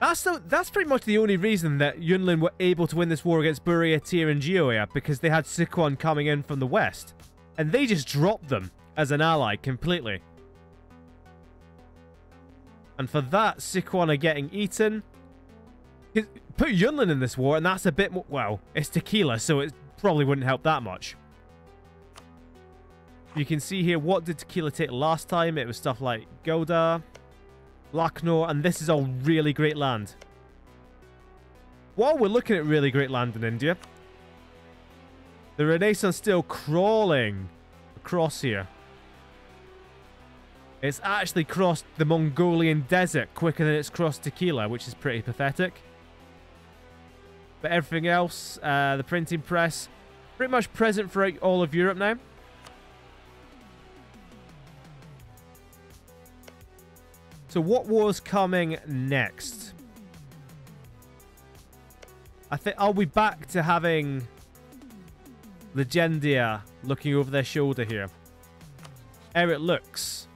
That's pretty much the only reason that Yunlin were able to win this war against Buria, Tir, and Gioia, because they had Sichuan coming in from the west. And they just dropped them as an ally completely. And for that, Sichuan are getting eaten. Put Yunlin in this war, and that's a bit more... Well, it's Tequila, so it probably wouldn't help that much. You can see here, what did Tequila take last time? It was stuff like Gouda, Lucknow, and this is all really great land. while we're looking at really great land in India, the Renaissance still crawling across here. It's actually crossed the Mongolian desert quicker than it's crossed Tequila, which is pretty pathetic. But everything else, the printing press, pretty much present throughout all of Europe now. So what was coming next? I think I'll be back to having Legendia looking over their shoulder here. Eric Lux.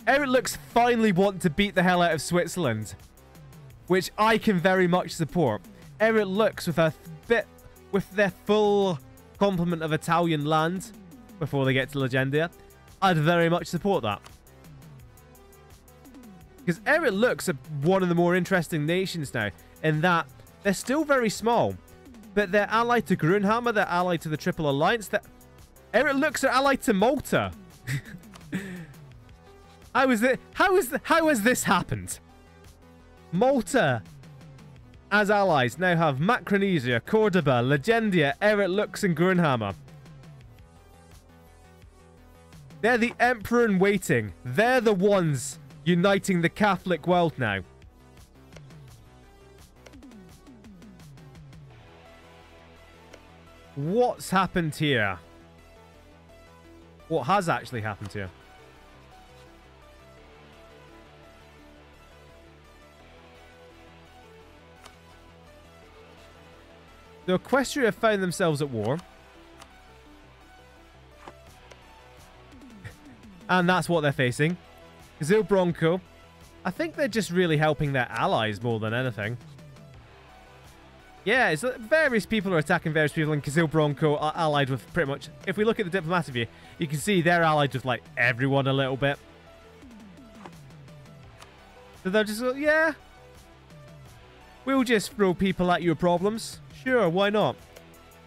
Eric Lux finally want to beat the hell out of Switzerland, which I can very much support. Eric Lux with their full complement of Italian land before they get to Legendia, I'd very much support that. Because Eric Lux are one of the more interesting nations now, in that they're still very small, but they're allied to Grunhammer, they're allied to the Triple Alliance. Eric Lux are allied to Malta. How has this happened? Malta, as allies, now have Macaronesia, Cordoba, Legendia, Eric Lux, and Grunhammer. They're the Emperor in waiting. They're the ones uniting the Catholic world now. What's happened here? What has actually happened here? The Equestria have found themselves at war. And that's what they're facing. Zil Bronco. I think they're just really helping their allies more than anything. Yeah, it's various people are attacking various people, and Kazil Bronco are allied with pretty much... If we look at the diplomatic view, you can see they're allied with, like, everyone a little bit. So they're just, yeah. We'll just throw people at your problems. Sure, why not?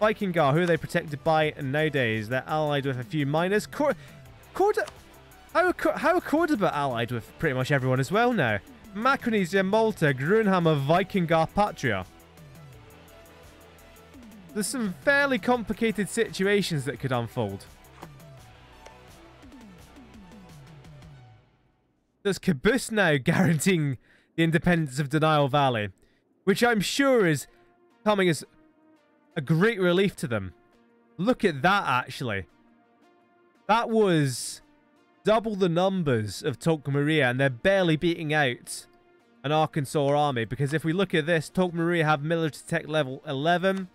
Vikingar, who are they protected by nowadays? They're allied with a few miners. How are Cordoba allied with pretty much everyone as well now? Macaronesia, Malta, Grunhammer, Vikingar, Patria. There's some fairly complicated situations that could unfold. There's Caboose now guaranteeing the independence of Denial Valley, which I'm sure is coming as a great relief to them. Look at that, actually. That was double the numbers of Tolk Maria, and they're barely beating out an Arkansas army, because if we look at this, Tolk Maria have military tech level 11,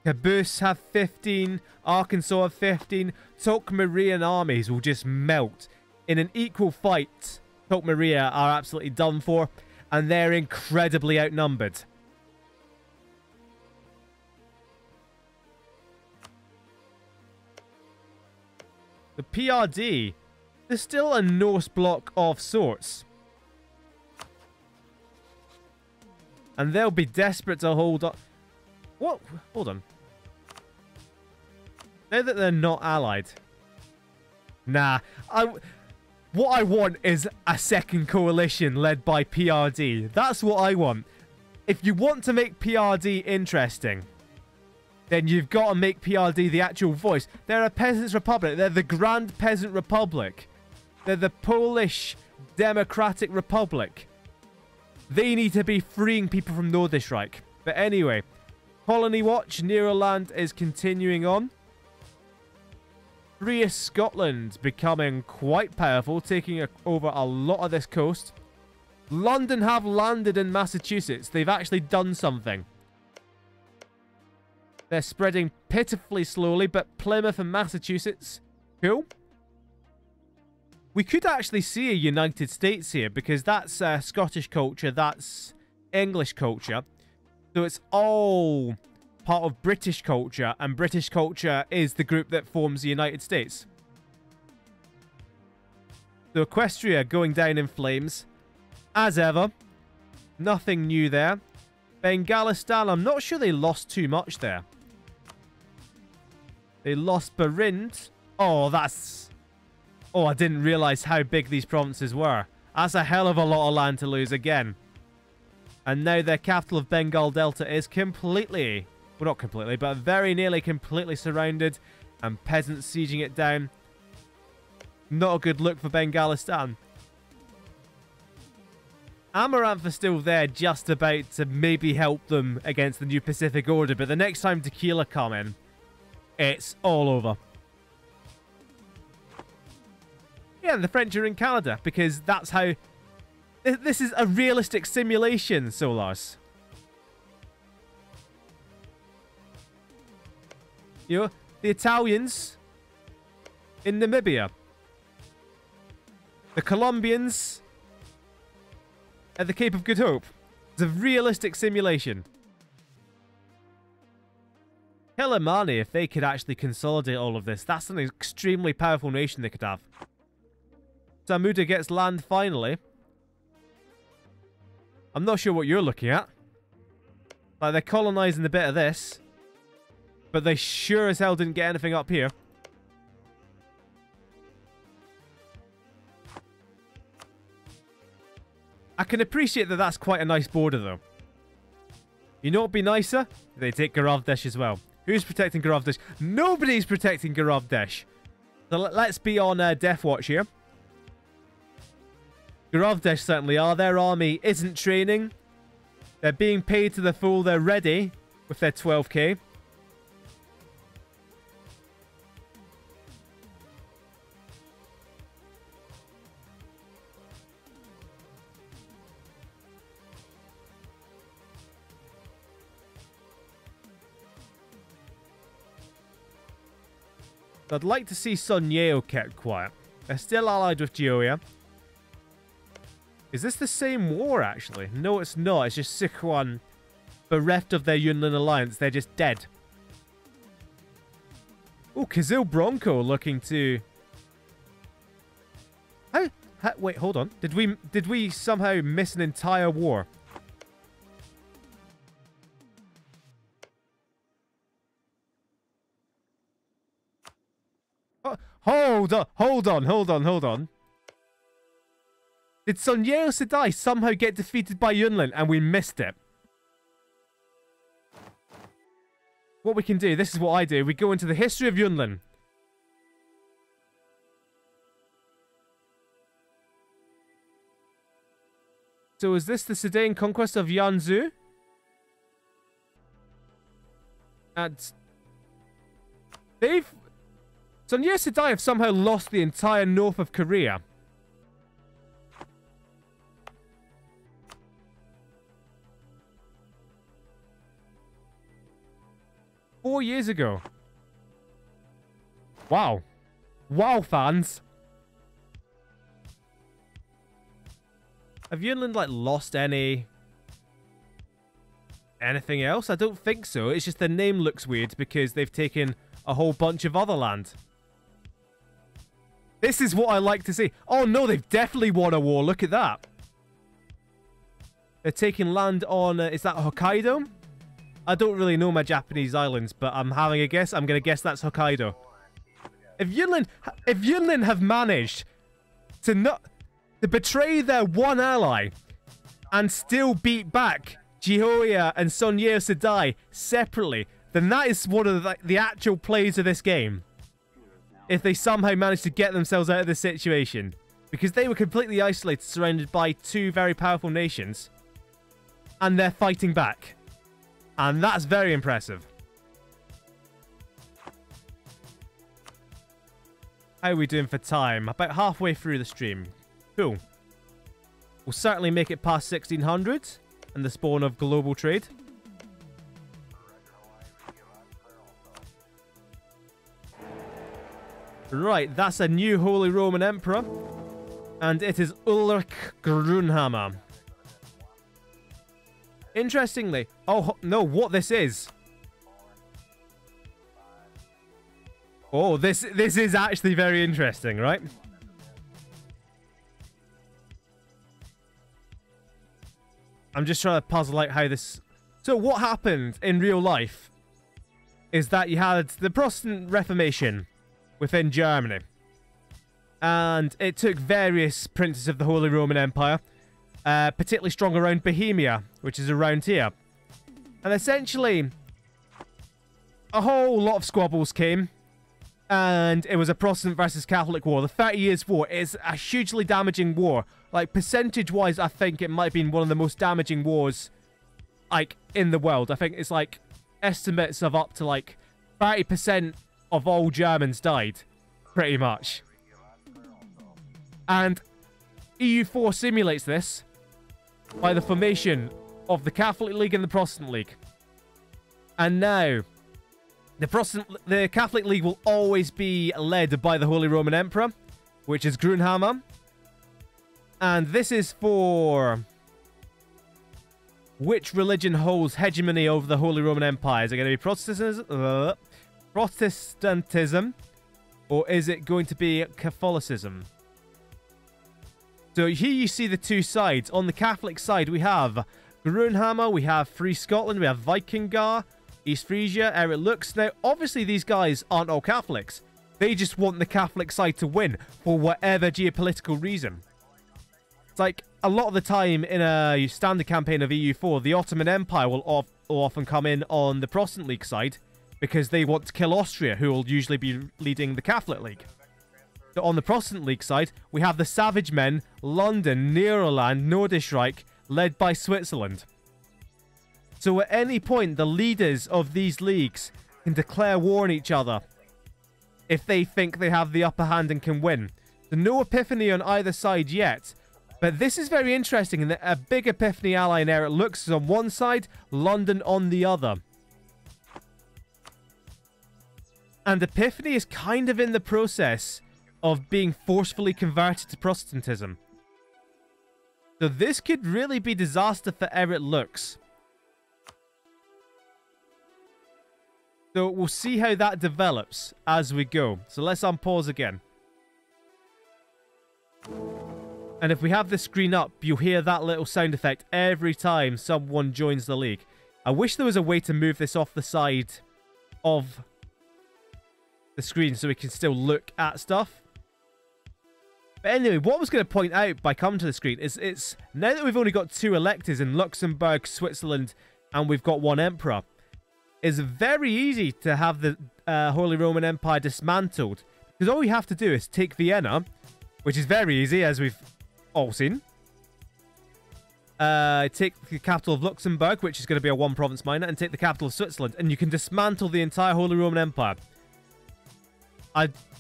Caboose have 15, Arkansas have 15. Tolk Marian armies will just melt. In an equal fight, Tolk Maria are absolutely done for, and they're incredibly outnumbered. The PRD, there's still a Norse block of sorts. And they'll be desperate to hold up. What? Hold on. Now that they're not allied. Nah. What I want is a second coalition led by PRD. That's what I want. If you want to make PRD interesting, then you've got to make PRD the actual voice. They're a peasants' republic. They're the Grand Peasant Republic. They're the Polish Democratic Republic. They need to be freeing people from Nordischreich. But anyway, Colony Watch, Neroland is continuing on. Freest Scotland becoming quite powerful, taking over a lot of this coast. London have landed in Massachusetts. They've actually done something. They're spreading pitifully slowly, but Plymouth and Massachusetts, cool. We could actually see a United States here, because that's Scottish culture, that's English culture. So it's all part of British culture, and British culture is the group that forms the United States. So Equestria going down in flames, as ever. Nothing new there. Bengalistan, I'm not sure they lost too much there. They lost Barind. Oh, that's... Oh, I didn't realize how big these provinces were. That's a hell of a lot of land to lose again. And now their capital of Bengal Delta is completely, well, not completely, but very nearly completely surrounded, and peasants sieging it down. Not a good look for Bengalistan. Amaranth are still there, just about to maybe help them against the new Pacific Order, but the next time Tequila come in, it's all over. Yeah, and the French are in Canada, because that's how... This is a realistic simulation, Solars. You know, the Italians in Namibia. The Colombians at the Cape of Good Hope. It's a realistic simulation. Kilimani, if they could actually consolidate all of this, that's an extremely powerful nation they could have. Samuda gets land finally. I'm not sure what you're looking at. Like, they're colonizing a bit of this. But they sure as hell didn't get anything up here. I can appreciate that that's quite a nice border, though. You know what would be nicer? They take Garavdesh as well. Who's protecting Garavdesh? Nobody's protecting Garavdesh. So let's be on Death Watch here. Garavdesh certainly are. Their army isn't training. They're being paid to the full. They're ready with their 12k. I'd like to see Sun Yeo kept quiet. They're still allied with Geoia. Is this the same war, actually? No, it's not. It's just Sichuan, bereft of their Yunnan alliance. They're just dead. Oh, Kazil Bronco looking to... Wait, hold on. Did we somehow miss an entire war? Oh, hold on. Did Sun Yeo Sedai somehow get defeated by Yunlin and we missed it? What we can do, this is what I do. We go into the history of Yunlin. So is this the Sudan conquest of Yanzhou? And Sun Yeo Sedai have somehow lost the entire north of Korea. Four years ago. Wow. Wow, fans. Have Yunlin, like, lost anything else? I don't think so. It's just the name looks weird because they've taken a whole bunch of other land. This is what I like to see. Oh, no, they've definitely won a war. Look at that. They're taking land on... is that Hokkaido? I don't really know my Japanese islands, but I'm having a guess. I'm going to guess that's Hokkaido. If Yunlin have managed to betray their one ally and still beat back Jihoia and Sun Yeo Sedai separately, then that is one of the actual plays of this game. If they somehow managed to get themselves out of this situation. Because they were completely isolated, surrounded by two very powerful nations. And they're fighting back. And that's very impressive. How are we doing for time? About halfway through the stream. Cool. We'll certainly make it past 1600 and the spawn of global trade. Right, that's a new Holy Roman Emperor. And it is Ulrich Grunhammer. Interestingly, oh no, what this is. Oh, this is actually very interesting, right? I'm just trying to puzzle out how this... So what happened in real life is that you had the Protestant Reformation within Germany. And it took various princes of the Holy Roman Empire particularly strong around Bohemia, which is around here. And essentially, a whole lot of squabbles came, and it was a Protestant versus Catholic war. The 30 Years' War is a hugely damaging war. Like, percentage-wise, I think it might have been one of the most damaging wars, like, in the world. I think it's, like, estimates of up to, like, 30% of all Germans died, pretty much. And EU4 simulates this by the formation of the Catholic League and the Protestant League. And now, the Catholic League will always be led by the Holy Roman Emperor, which is Grunhammer. And this is for which religion holds hegemony over the Holy Roman Empire. Is it going to be Protestantism, or is it going to be Catholicism? So here you see the two sides. On the Catholic side, we have Grunhammer, we have Free Scotland, we have Vikingar, East Frisia, Eric Lux. Now, obviously, these guys aren't all Catholics. They just want the Catholic side to win for whatever geopolitical reason. It's like, a lot of the time in a standard campaign of EU4, the Ottoman Empire will often come in on the Protestant League side because they want to kill Austria, who will usually be leading the Catholic League. So on the Protestant League side, we have the Savage Men, London, Nederland, Noordisrijk, led by Switzerland. So at any point, the leaders of these leagues can declare war on each other if they think they have the upper hand and can win. So no epiphany on either side yet. But this is very interesting in that a big epiphany ally in Eric Lux is on one side, London on the other. And Epiphany is kind of in the process of being forcefully converted to Protestantism. So this could really be disaster for Eric Lux. So we'll see how that develops as we go. So let's unpause again. And if we have the screen up, you'll hear that little sound effect every time someone joins the league. I wish there was a way to move this off the side of the screen so we can still look at stuff. But anyway, what I was going to point out by coming to the screen is it's now that we've only got 2 electors in Luxembourg, Switzerland, and we've got 1 emperor, it's very easy to have the Holy Roman Empire dismantled. Because all we have to do is take Vienna, which is very easy, as we've all seen. Take the capital of Luxembourg, which is going to be a 1-province minor, and take the capital of Switzerland, and you can dismantle the entire Holy Roman Empire.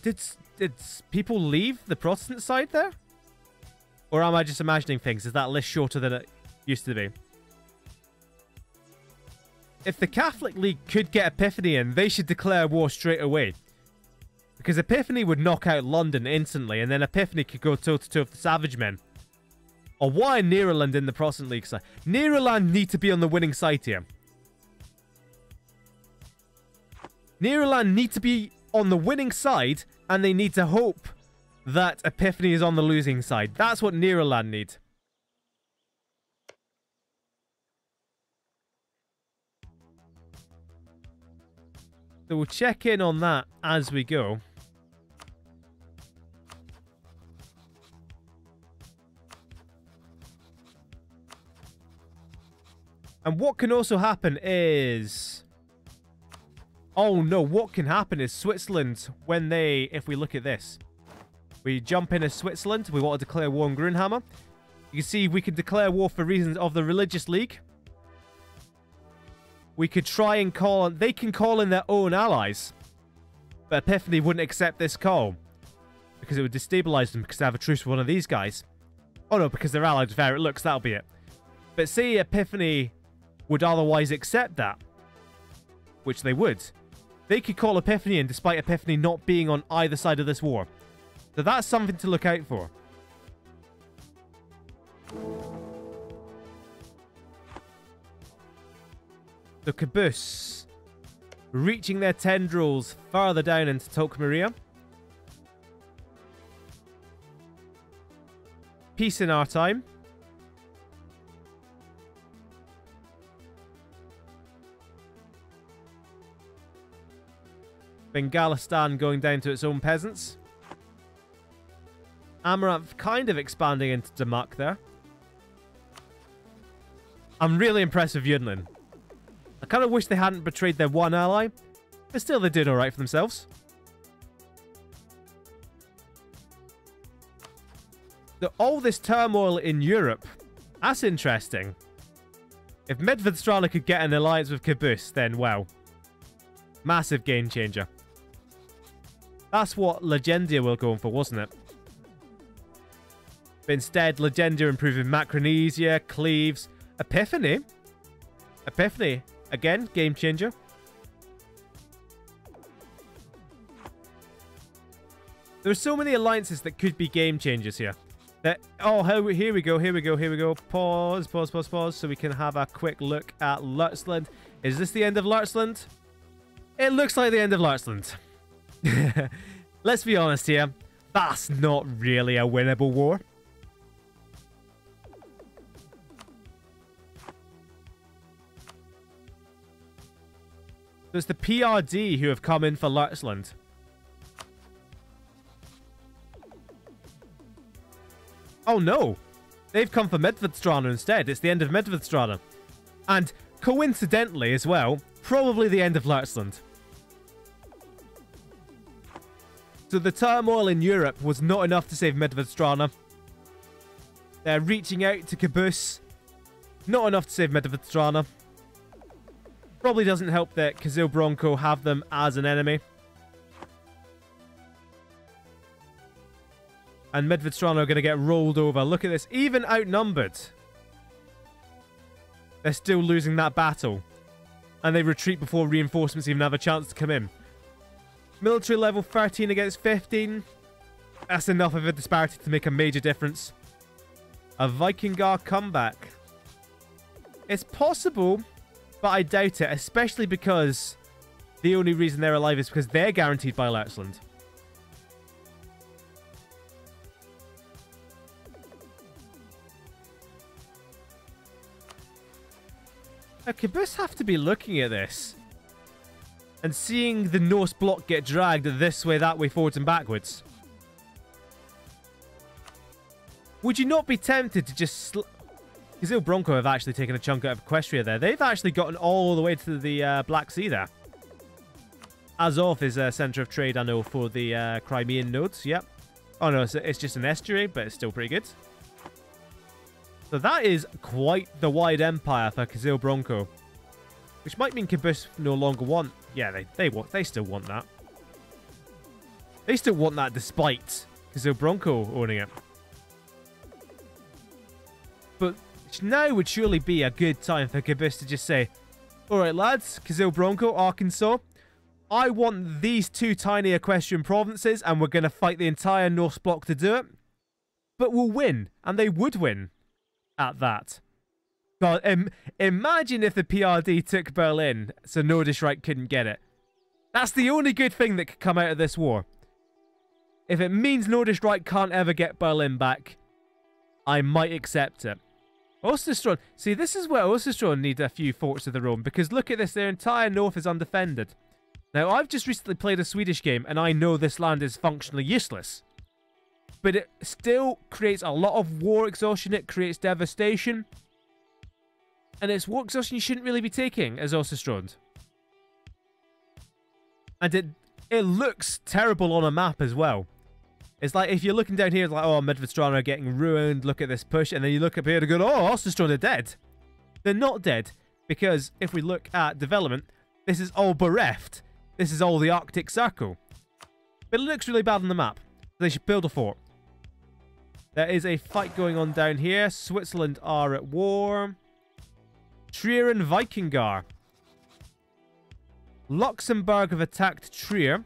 Did people leave the Protestant side there? Or am I just imagining things? Is that list shorter than it used to be? If the Catholic League could get Epiphany in, they should declare war straight away. Because Epiphany would knock out London instantly, and then Epiphany could go toe-to-toe with the Savage Men. Or why Nederland in the Protestant League side? Nederland need to be on the winning side here. Nederland need to be on the winning side, and they need to hope that Epiphany is on the losing side. That's what Nederland need. So we'll check in on that as we go. And what can also happen is... Oh no, what can happen is Switzerland, when they... If we look at this. We jump in as Switzerland. We want to declare war on Grunhammer. You can see we can declare war for reasons of the religious league. We could try and call on... They can call in their own allies. But Epiphany wouldn't accept this call. Because it would destabilize them because they have a truce with one of these guys. Oh no, because they're allied with Eric Lux, that'll be it. But say Epiphany would otherwise accept that. Which they would. They could call Epiphany in despite Epiphany not being on either side of this war. So that's something to look out for. The Caboose, reaching their tendrils farther down into Tokmaria. Peace in our time. Bengalistan going down to its own peasants. Amaranth kind of expanding into Damak there. I'm really impressed with Yunlin. I kind of wish they hadn't betrayed their one ally, but still they're doing alright for themselves. So all this turmoil in Europe, that's interesting. If Medvedstrana could get an alliance with Caboose, then, well, massive game changer. That's what Legendia were going for, wasn't it? But instead, Legendia improving Macronesia, Cleves, Epiphany. Epiphany, again, game changer. There are so many alliances that could be game changers here. That, oh, here we go. Pause, so we can have a quick look at Lurtzland. Is this the end of Lurtzland? It looks like the end of Lurtzland. Let's be honest here. That's not really a winnable war. So it's the PRD who have come in for Lurtzland. Oh no! They've come for Medvedstrana instead. It's the end of Medvedstrana. And coincidentally as well, probably the end of Lurtzland. So the turmoil in Europe was not enough to save Medvedstrana. They're reaching out to Caboose. Not enough to save Medvedstrana. Probably doesn't help that Kazil Bronco have them as an enemy. And Medvedstrana are going to get rolled over. Look at this. Even outnumbered, they're still losing that battle. And they retreat before reinforcements even have a chance to come in. Military level 13 against 15. That's enough of a disparity to make a major difference. A Vikingar comeback. It's possible, but I doubt it. Especially because the only reason they're alive is because they're guaranteed by Lurtzland. Now, Caboose have to be looking at this and seeing the Norse block get dragged this way, that way, forwards and backwards. Would you not be tempted to just... Kazil Bronco have actually taken a chunk out of Equestria there. They've actually gotten all the way to the Black Sea there. Azov is a centre of trade, I know, for the Crimean nodes. Yep. Oh no, it's just an estuary, but it's still pretty good. So that is quite the wide empire for Kazil Bronco. Which might mean Caboose no longer want... Yeah, they still want that. They still want that despite Kazil Bronco owning it. But now would surely be a good time for Caboose to just say, alright lads, Kazil Bronco, Arkansas, I want these two tiny equestrian provinces and we're going to fight the entire Norse block to do it. But we'll win. And they would win at that. God, imagine if the PRD took Berlin so Nordisch Reich couldn't get it. That's the only good thing that could come out of this war. If it means Nordisch Reich can't ever get Berlin back, I might accept it. Osterstrand. See, this is where Osterstrand need a few forts of their own, because look at this, their entire north is undefended. Now, I've just recently played a Swedish game, and I know this land is functionally useless. But it still creates a lot of war exhaustion, it creates devastation. And it's war exhaustion you shouldn't really be taking as Osterstrand. And it looks terrible on a map as well. It's like, if you're looking down here, it's like, oh, Medvedstrana are getting ruined, look at this push. And then you look up here and go, oh, Osterstrand are dead. They're not dead, because if we look at development, this is all bereft. This is all the Arctic Circle. But it looks really bad on the map. They should build a fort. There is a fight going on down here. Switzerland are at war. Trier and Vikingar. Luxembourg have attacked Trier.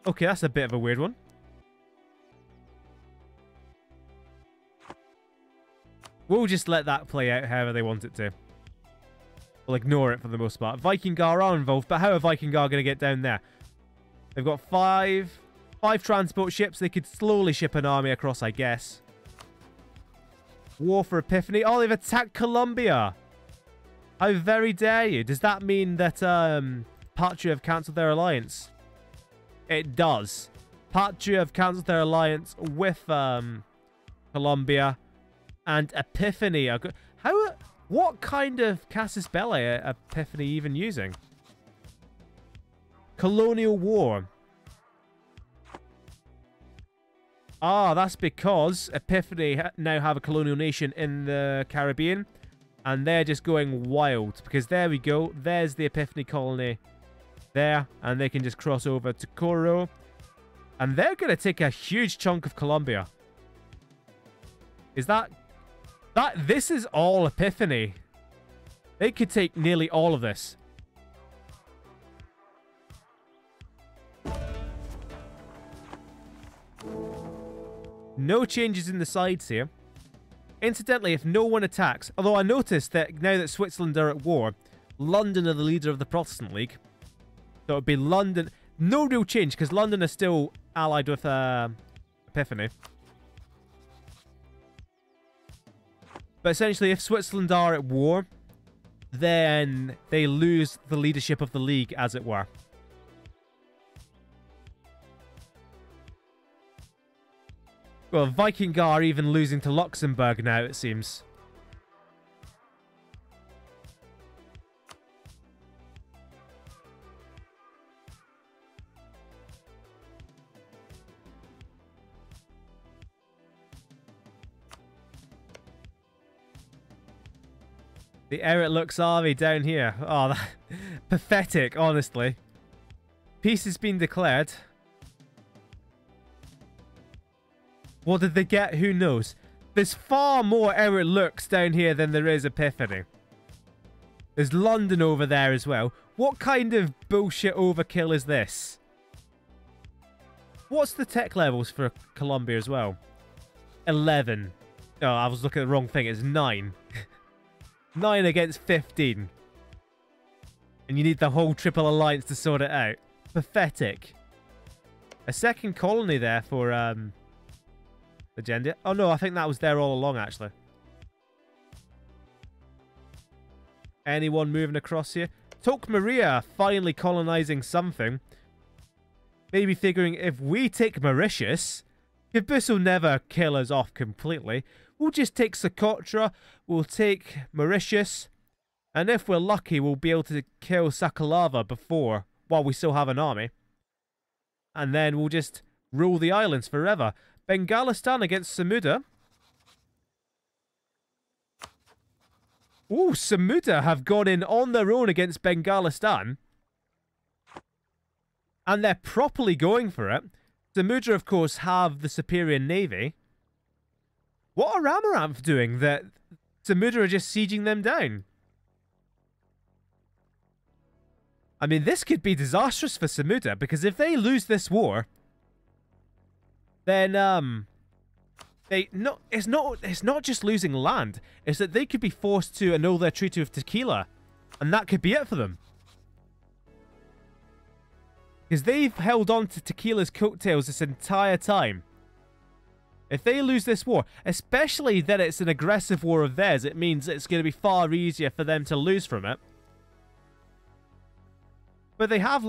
Okay, that's a bit of a weird one. We'll just let that play out however they want it to. We'll ignore it for the most part. Vikingar are involved, but how are Vikingar going to get down there? They've got five transport ships. They could slowly ship an army across, I guess. War for Epiphany. Oh, they've attacked Colombia. How very dare you? Does that mean that Patria have cancelled their alliance? It does. Patria have cancelled their alliance with Colombia. And Epiphany are good. What kind of casus belli are Epiphany even using? Colonial war. Ah, that's because Epiphany now have a colonial nation in the Caribbean. And they're just going wild. Because there we go. There's the Epiphany colony there. And they can just cross over to Coro. And they're going to take a huge chunk of Colombia. Is that... This is all Epiphany. They could take nearly all of this. No changes in the sides here. Incidentally, if no one attacks... Although I noticed that now that Switzerland are at war, London are the leader of the Protestant League. So it would be London... No real change, because London is still allied with Epiphany. But essentially, if Switzerland are at war, then they lose the leadership of the League, as it were. Well, Viking are even losing to Luxembourg now, it seems. The Eric Lux army down here. Oh, pathetic, honestly. Peace has been declared. What did they get? Who knows? There's far more Eric Lux down here than there is Epiphany. There's London over there as well. What kind of bullshit overkill is this? What's the tech levels for Colombia as well? 11. Oh, I was looking at the wrong thing. It's 9. 9 against 15. And you need the whole Triple Alliance to sort it out. Pathetic. A second colony there for Legendia. Oh no, I think that was there all along actually. Anyone moving across here? Tok Maria finally colonizing something. Maybe figuring if we take Mauritius, if this will never kill us off completely, we'll just take Socotra, we'll take Mauritius, and if we're lucky, we'll be able to kill Sakalava before, while we still have an army. And then we'll just rule the islands forever. Bengalistan against Samuda. Ooh, Samuda have gone in on their own against Bengalistan. And they're properly going for it. Samuda, of course, have the superior navy. What are Amaranth doing that Samuda are just sieging them down? I mean, this could be disastrous for Samuda, because if they lose this war, then it's not just losing land, it's that they could be forced to annul their treaty with Tequila, and that could be it for them. Because they've held on to Tequila's coattails this entire time. If they lose this war, especially that it's an aggressive war of theirs, it means it's going to be far easier for them to lose from it. But they have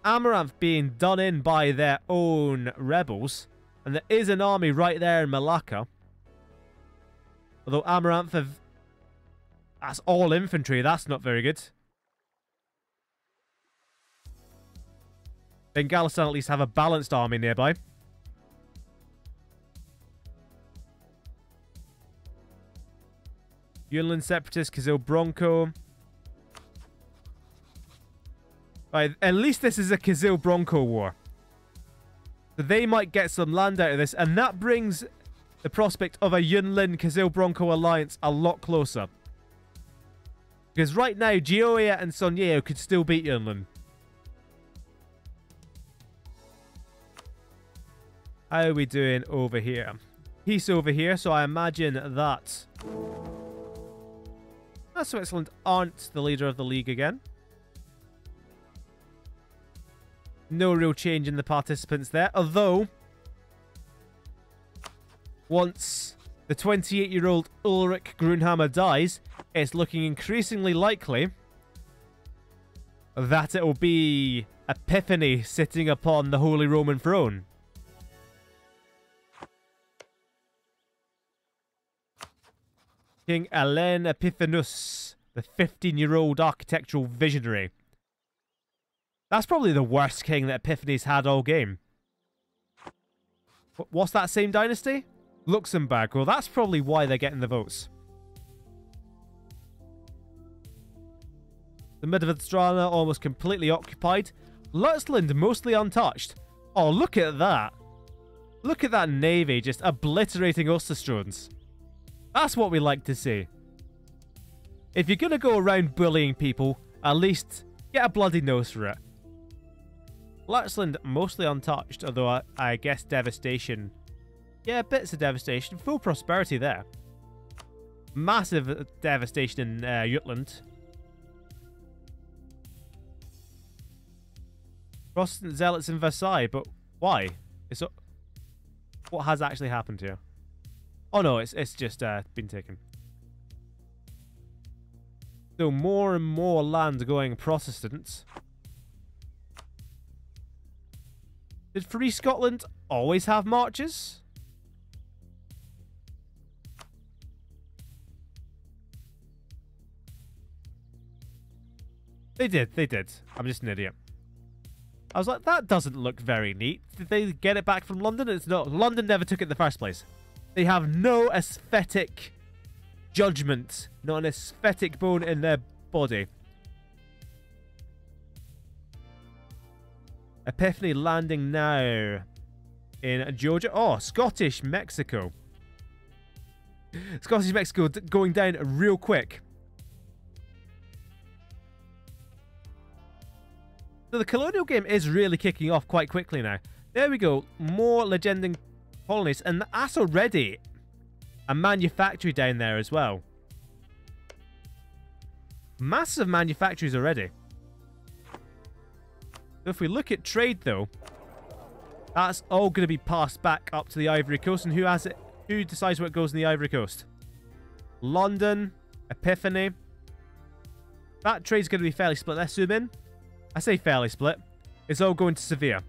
Amaranth being done in by their own rebels. And there is an army right there in Malacca. Although Amaranth have... That's all infantry, that's not very good. Bengalistan at least have a balanced army nearby. Yunnan Separatist, Kazil Bronco. Right, at least this is a Kazil Bronco war. So they might get some land out of this, and that brings the prospect of a Yunlin Kazil Bronco alliance a lot closer. Because right now, Gioia and Sonyeo could still beat Yunlin. How are we doing over here? Peace over here, so I imagine that Switzerland aren't the leader of the league again. No real change in the participants there, although once the 28-year-old Ulrich Grunhammer dies, it's looking increasingly likely that it will be Epiphany sitting upon the Holy Roman throne. King Alain Epiphanes, the 15-year-old architectural visionary. That's probably the worst king that Epiphany's had all game. What's that same dynasty? Luxembourg. Well, that's probably why they're getting the votes. The Middelstrana almost completely occupied. Lutzland mostly untouched. Oh, look at that. Look at that navy just obliterating Osterstrones. That's what we like to see. If you're going to go around bullying people, at least get a bloody nose for it. Lutzland mostly untouched, although I guess devastation. Yeah, bits of devastation. Full prosperity there. Massive devastation in Jutland. Protestant zealots in Versailles, but why? What has actually happened here? Oh no, it's just been taken. So more and more land going Protestant. Did Free Scotland always have marches? They did. I'm just an idiot. I was like, that doesn't look very neat. Did they get it back from London? It's not. London never took it in the first place. They have no aesthetic judgment, not an aesthetic bone in their body. Epiphany landing now in Georgia. Oh, Scottish Mexico. Scottish Mexico going down real quick. So the colonial game is really kicking off quite quickly now. There we go. More legending colonies. And that's already a manufactory down there as well. Massive manufactories already. So if we look at trade though, that's all going to be passed back up to the Ivory Coast. And who has it? Who decides what goes in the Ivory Coast? London, Epiphany. That trade's going to be fairly split. Let's zoom in. I say fairly split. It's all going to Sevilla.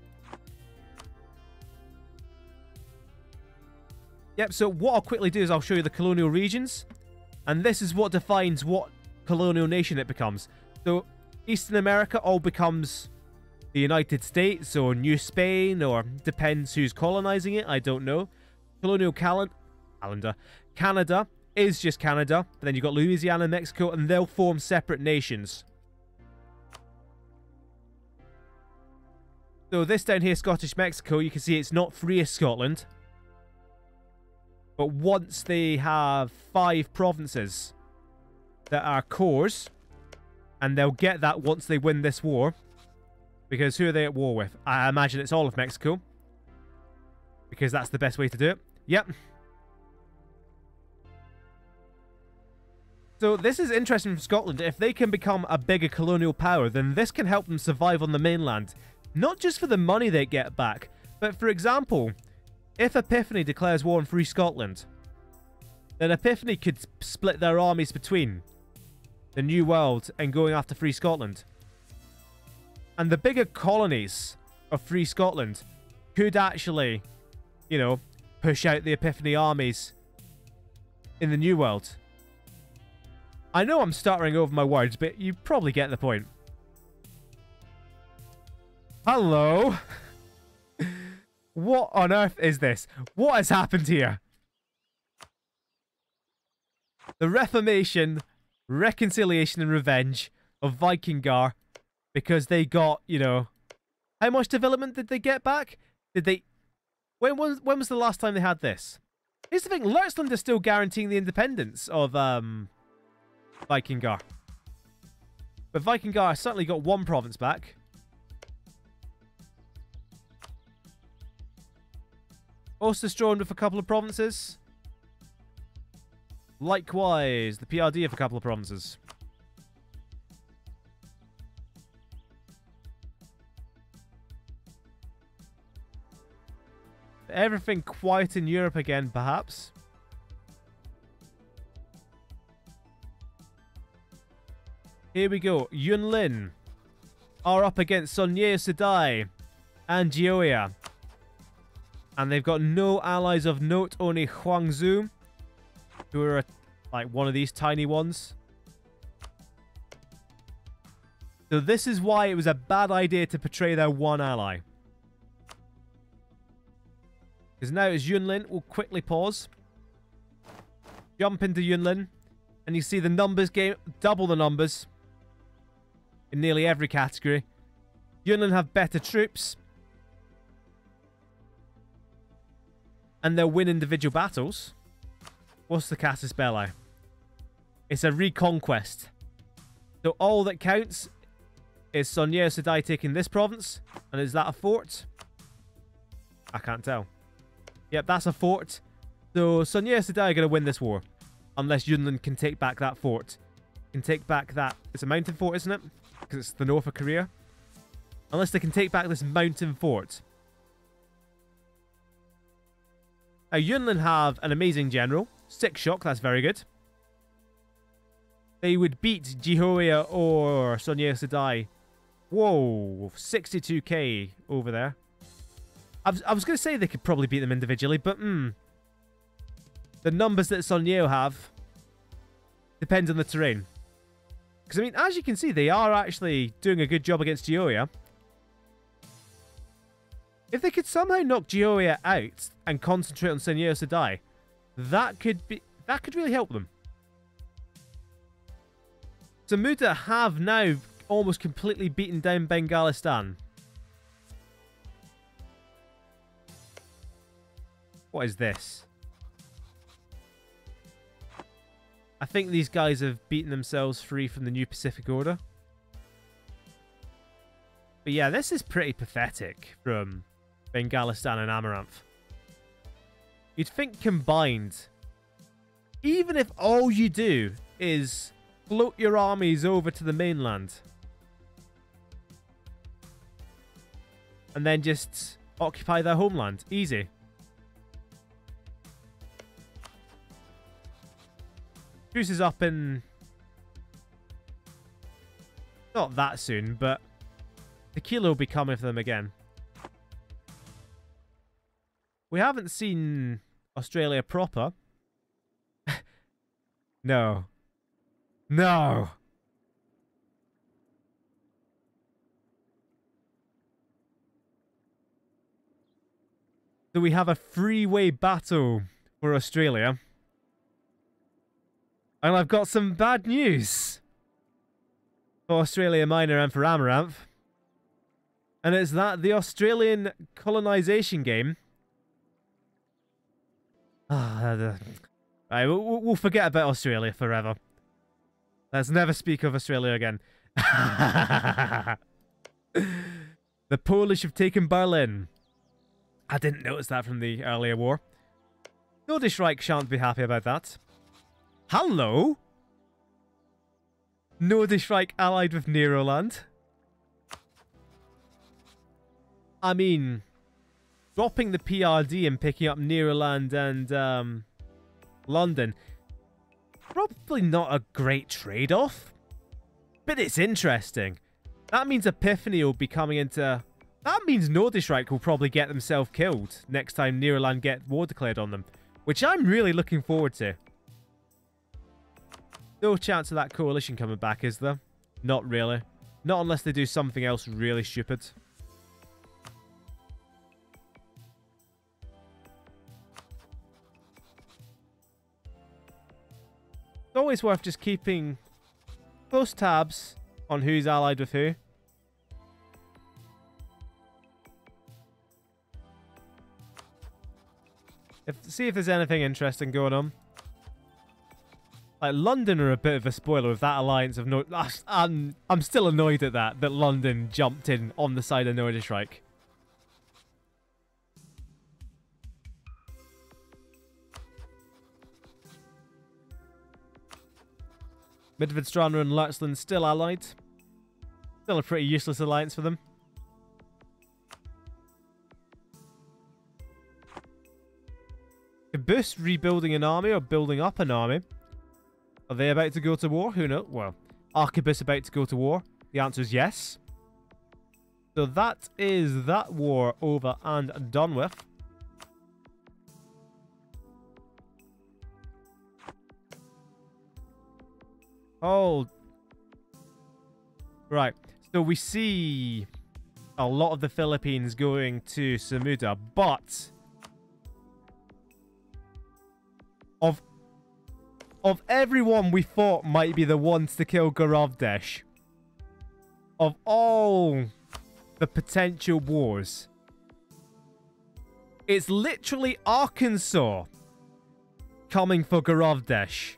Yep, so what I'll quickly do is I'll show you the colonial regions. And this is what defines what colonial nation it becomes. So Eastern America all becomes the United States or New Spain, or depends who's colonizing it. I don't know. Colonial calendar. Canada is just Canada. But then you've got Louisiana and Mexico, and they'll form separate nations. So this down here, Scottish Mexico, you can see it's not free as Scotland. But once they have 5 provinces that are cores, and they'll get that once they win this war. Because who are they at war with? I imagine it's all of Mexico. Because that's the best way to do it. Yep. So this is interesting for Scotland. If they can become a bigger colonial power, then this can help them survive on the mainland. Not just for the money they get back, but for example, if Epiphany declares war on Free Scotland, then Epiphany could split their armies between the New World and going after Free Scotland. And the bigger colonies of Free Scotland could actually, you know, push out the Epiphany armies in the New World. I know I'm stuttering over my words, but you probably get the point. Hello? What on earth is this? What has happened here? The Reformation, reconciliation and revenge of Vikingar, because they got, you know, how much development did they get back? Did they... When was the last time they had this? Here's the thing, Lutzland is still guaranteeing the independence of Vikingar. But Vikingar certainly got 1 province back. Osterstrond with a couple of provinces. Likewise, the PRD have a couple of provinces. Everything quiet in Europe again, perhaps. Here we go. Yunlin. are up against Sonye Sedai and Gioia. And they've got no allies of note, only Huangzhou, who are like one of these tiny ones. So this is why it was a bad idea to portray their one ally. Because now it's Yunlin. We'll quickly pause. Jump into Yunlin. And you see the numbers game, double the numbers. In nearly every category. Yunlin have better troops. And they'll win individual battles. What's the casus belli? It's a reconquest. So all that counts is Sonye Sedai taking this province. And is that a fort? I can't tell. Yep, that's a fort. So Sonye Sedai are going to win this war. Unless Yunlin can take back that fort. Can take back that... It's a mountain fort, isn't it? Because it's the north of Korea. Unless they can take back this mountain fort. Now, Yunlin have an amazing general. 6 shock, that's very good. They would beat Gioia or Sonye Sedai. Whoa, 62k over there. I was going to say they could probably beat them individually, but the numbers that Sonye have depends on the terrain. Because, I mean, as you can see, they are actually doing a good job against Gioia. If they could somehow knock Gioia out and concentrate on Sonye Sedai, that could really help them. So Muda have now almost completely beaten down Bengalistan. What is this? I think these guys have beaten themselves free from the new Pacific Order. But yeah, this is pretty pathetic from Bengalistan and Amaranth. You'd think combined, even if all you do is float your armies over to the mainland and then just occupy their homeland. Easy. Truce is up in... not that soon, but the kilo will be coming for them again. We haven't seen Australia proper. No. No! So we have a three-way battle for Australia. And I've got some bad news for Australia Minor and for Amaranth. And it's that the Australian colonisation game... right, we'll forget about Australia forever. Let's never speak of Australia again. The Polish have taken Berlin. I didn't notice that from the earlier war. Nordischreich shan't be happy about that. Hello? Nordischreich allied with Neroland? I mean, dropping the PRD and picking up Neroland and London, probably not a great trade-off, but it's interesting. That means Epiphany will be coming into... That means Nordischreich will probably get themselves killed next time Neroland get war declared on them, which I'm really looking forward to. No chance of that coalition coming back, is there? Not really. Not unless they do something else really stupid. It's always worth just keeping close tabs on who's allied with who. See if there's anything interesting going on. Like, London are a bit of a spoiler with that alliance of Nord... I'm still annoyed at that London jumped in on the side of Nordischreich. Midvidstrana and Lurtzland still allied. Still a pretty useless alliance for them. Kabus rebuilding an army or building up an army. Are they about to go to war? Who knows? Well, are Kabus about to go to war? The answer is yes. So that is that war over and done with. Oh. Right. So we see a lot of the Philippines going to Samuda, but of everyone we thought might be the ones to kill Garavdesh, of all the potential wars, it's literally Arkansas coming for Garavdesh.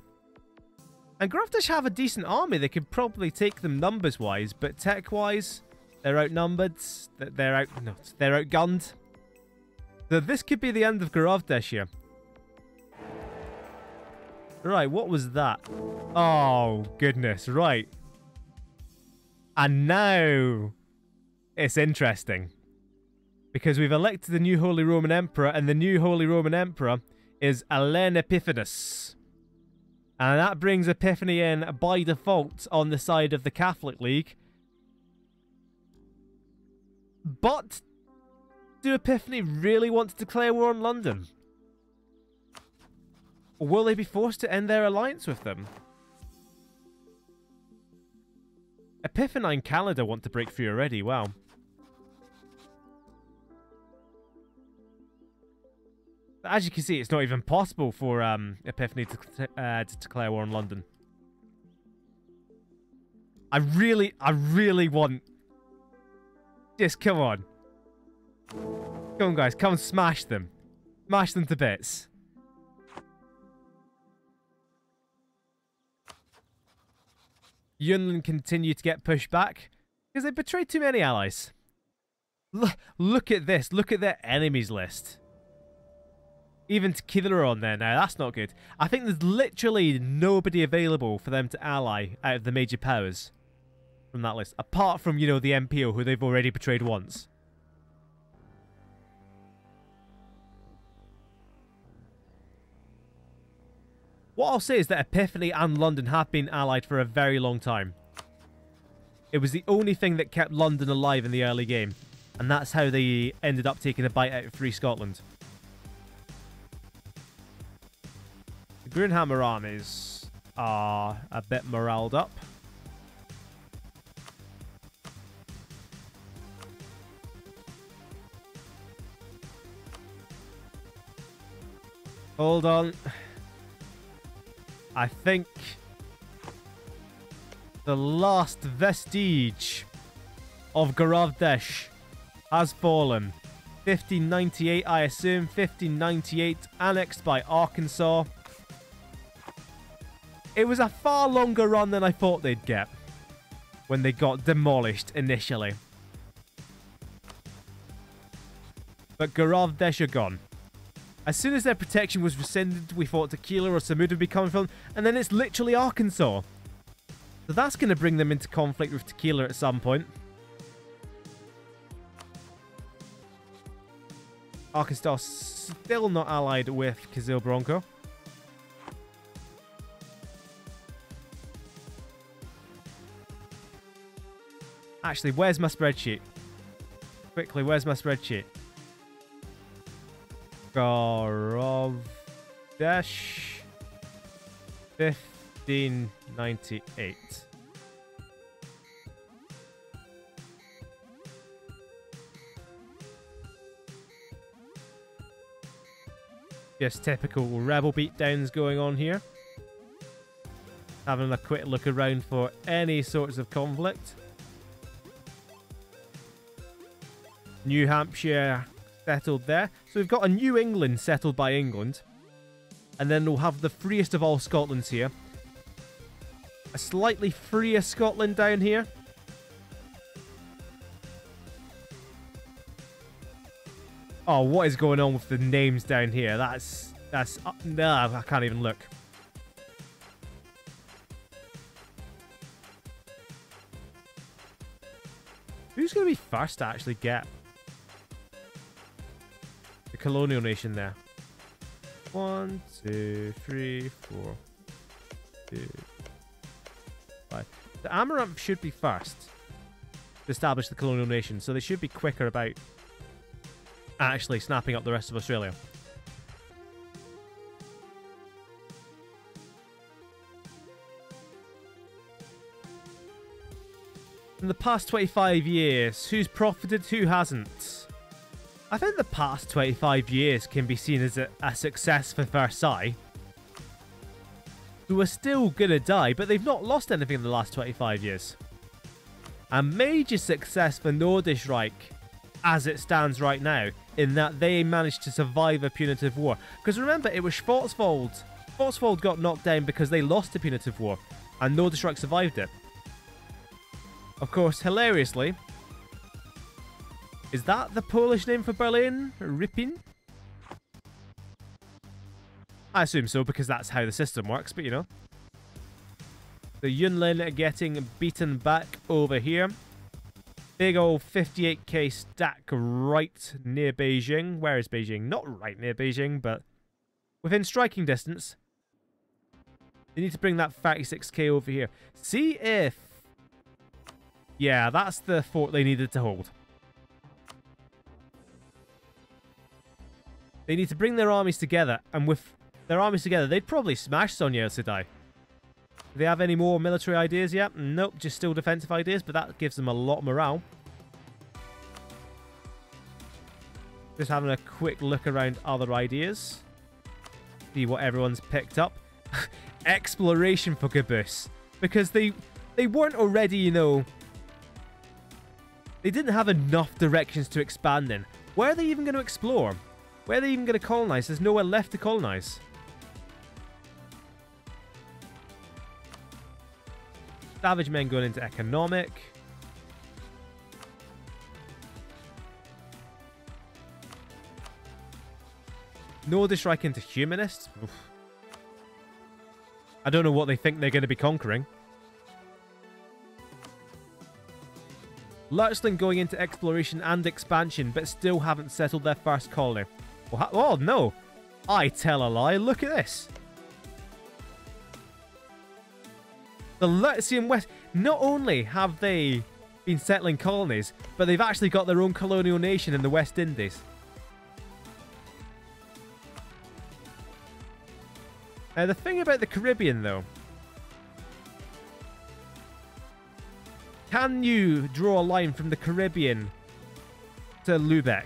And Garavdesh have a decent army. They could probably take them numbers-wise, but tech-wise, they're outnumbered. They're outgunned. So this could be the end of Garavdesh here. Right, what was that? Oh, goodness, right. And now it's interesting. Because we've elected the new Holy Roman Emperor, and the new Holy Roman Emperor is Alen Epiphanes. And that brings Epiphany in by default on the side of the Catholic League. But do Epiphany really want to declare war on London? Or will they be forced to end their alliance with them? Epiphany and Canada want to break free already, wow. As you can see, it's not even possible for Epiphany to declare war on London. I really want... Just come on. Come on, guys. Come and smash them. Smash them to bits. Yunnan continue to get pushed back because they betrayed too many allies. Look at this. Look at their enemies list. Even Tequila are on there now. That's not good. I think there's literally nobody available for them to ally out of the major powers from that list. Apart from, you know, the MPO, who they've already betrayed once. What I'll say is that Epiphany and London have been allied for a very long time. It was the only thing that kept London alive in the early game. And that's how they ended up taking a bite out of Free Scotland. The Grunhammer armies are a bit moraled up. Hold on. I think the last vestige of Garavdesh has fallen. 1598, I assume. 1598, annexed by Arkansas. It was a far longer run than I thought they'd get when they got demolished initially. But Garavdesh are gone. As soon as their protection was rescinded, we thought Tequila or Samud would be coming from, and then it's literally Arkansas. So that's going to bring them into conflict with Tequila at some point. Arkansas still not allied with Kazil Bronco. Actually, where's my spreadsheet? Quickly, where's my spreadsheet? Garavdesh 1598. Just typical rebel beatdowns going on here. Having a quick look around for any sorts of conflict. New Hampshire settled there. So we've got a New England settled by England. And then we'll have the freest of all Scotlands here. A slightly freer Scotland down here. Oh, what is going on with the names down here? That's no, I can't even look. Who's going to be first to actually get the colonial nation there? 1, 2, 3, 4, 2, 5. The Amaranth should be first. to establish the colonial nation, so they should be quicker about actually snapping up the rest of Australia. In the past 25 years, who's profited, who hasn't? I think the past 25 years can be seen as a success for Versailles, who are still gonna die, but they've not lost anything in the last 25 years. A major success for Nordisreich as it stands right now, in that they managed to survive a punitive war. Because remember, it was Schwarzwald. Schwarzwald got knocked down because they lost the punitive war, and Nordisreich survived it. Of course, hilariously, is that the Polish name for Berlin? Ripin? I assume so, because that's how the system works, but you know. The Yunlin are getting beaten back over here. Big old 58k stack right near Beijing. Where is Beijing? Not right near Beijing, but within striking distance. They need to bring that 36k over here. See if... Yeah, that's the fort they needed to hold. They need to bring their armies together, and with their armies together, they'd probably smash Sonia Sedai. Do they have any more military ideas yet? Nope, just still defensive ideas, but that gives them a lot of morale. Just having a quick look around other ideas. See what everyone's picked up. Exploration for Caboose. Because they weren't already, you know... They didn't have enough directions to expand in. Where are they even going to explore? Where are they even going to colonize? There's nowhere left to colonize. Savage men going into economic. Nordisreich into humanists. Oof. I don't know what they think they're going to be conquering. Lurchland going into exploration and expansion, but still haven't settled their first colony. Oh, no. I tell a lie. Look at this. The Lurtzian West... Not only have they been settling colonies, but they've actually got their own colonial nation in the West Indies. Now, the thing about the Caribbean, though... Can you draw a line from the Caribbean to Lubeck?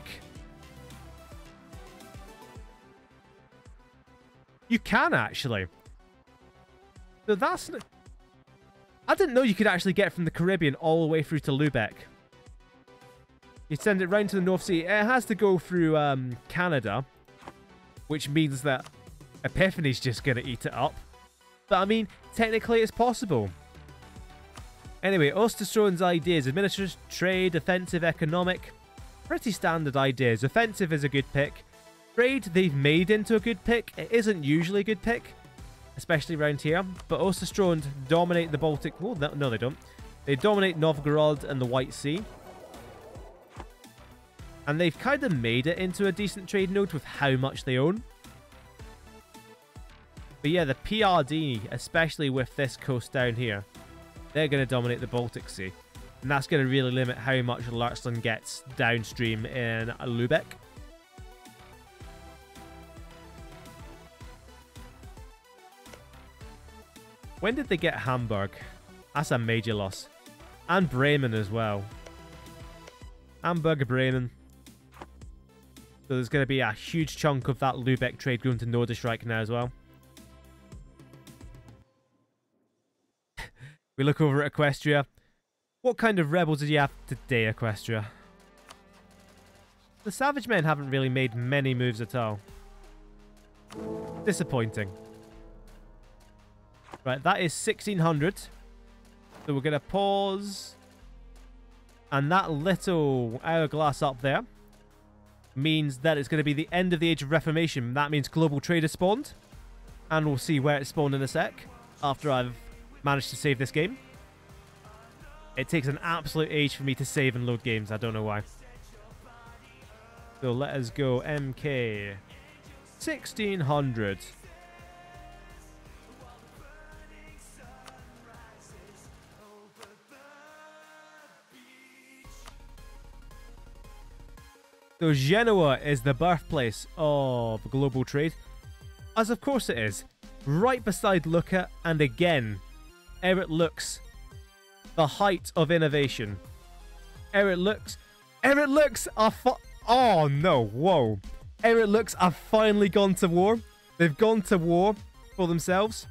You can, actually. So that's... I didn't know you could actually get from the Caribbean all the way through to Lubeck. You send it round to the North Sea. It has to go through Canada, which means that Epiphany's just going to eat it up. But, I mean, technically it's possible. Anyway, Osterström's ideas. Administrative, trade, offensive, economic. Pretty standard ideas. Offensive is a good pick. Trade, they've made into a good pick. It isn't usually a good pick, especially around here. But Osterström dominate the Baltic. Oh, no, they don't. They dominate Novgorod and the White Sea. And they've kind of made it into a decent trade node with how much they own. But yeah, the PRD, especially with this coast down here, they're going to dominate the Baltic Sea. And that's going to really limit how much Lurchland gets downstream in Lubeck. When did they get Hamburg? That's a major loss. And Bremen as well. Hamburg, Bremen. So there's going to be a huge chunk of that Lubeck trade going to Nordisreich now as well. We look over at Equestria. What kind of rebels did you have today, Equestria? The Savage Men haven't really made many moves at all. Disappointing. Right, that is 1600. So we're going to pause. And that little hourglass up there means that it's going to be the end of the Age of Reformation. That means global trade has spawned. And we'll see where it spawned in a sec after I've managed to save this game. It takes an absolute age for me to save and load games. I don't know why. So let us go MK 1600. So Genoa is the birthplace of global trade. As of course it is. Right beside Lucca, and again, ere it looks, the height of innovation. Ere it looks are oh no, whoa. Ere it looks have finally gone to war. They've gone to war for themselves.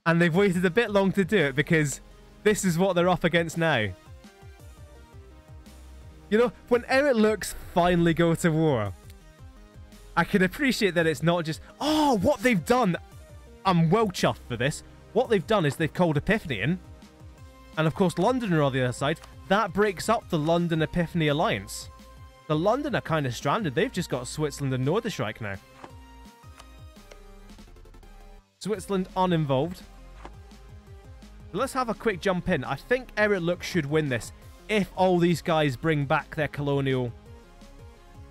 And they've waited a bit long to do it because this is what they're up against now. You know, when ere it looks finally go to war, I can appreciate that it's not just, oh, what they've done. I'm well chuffed for this. What they've done is they've called Epiphany in. And of course, London are on the other side. That breaks up the London Epiphany alliance. The London are kind of stranded. They've just got Switzerland and Norderschreich now. Switzerland uninvolved. Let's have a quick jump in. I think ere it looks should win this if all these guys bring back their colonial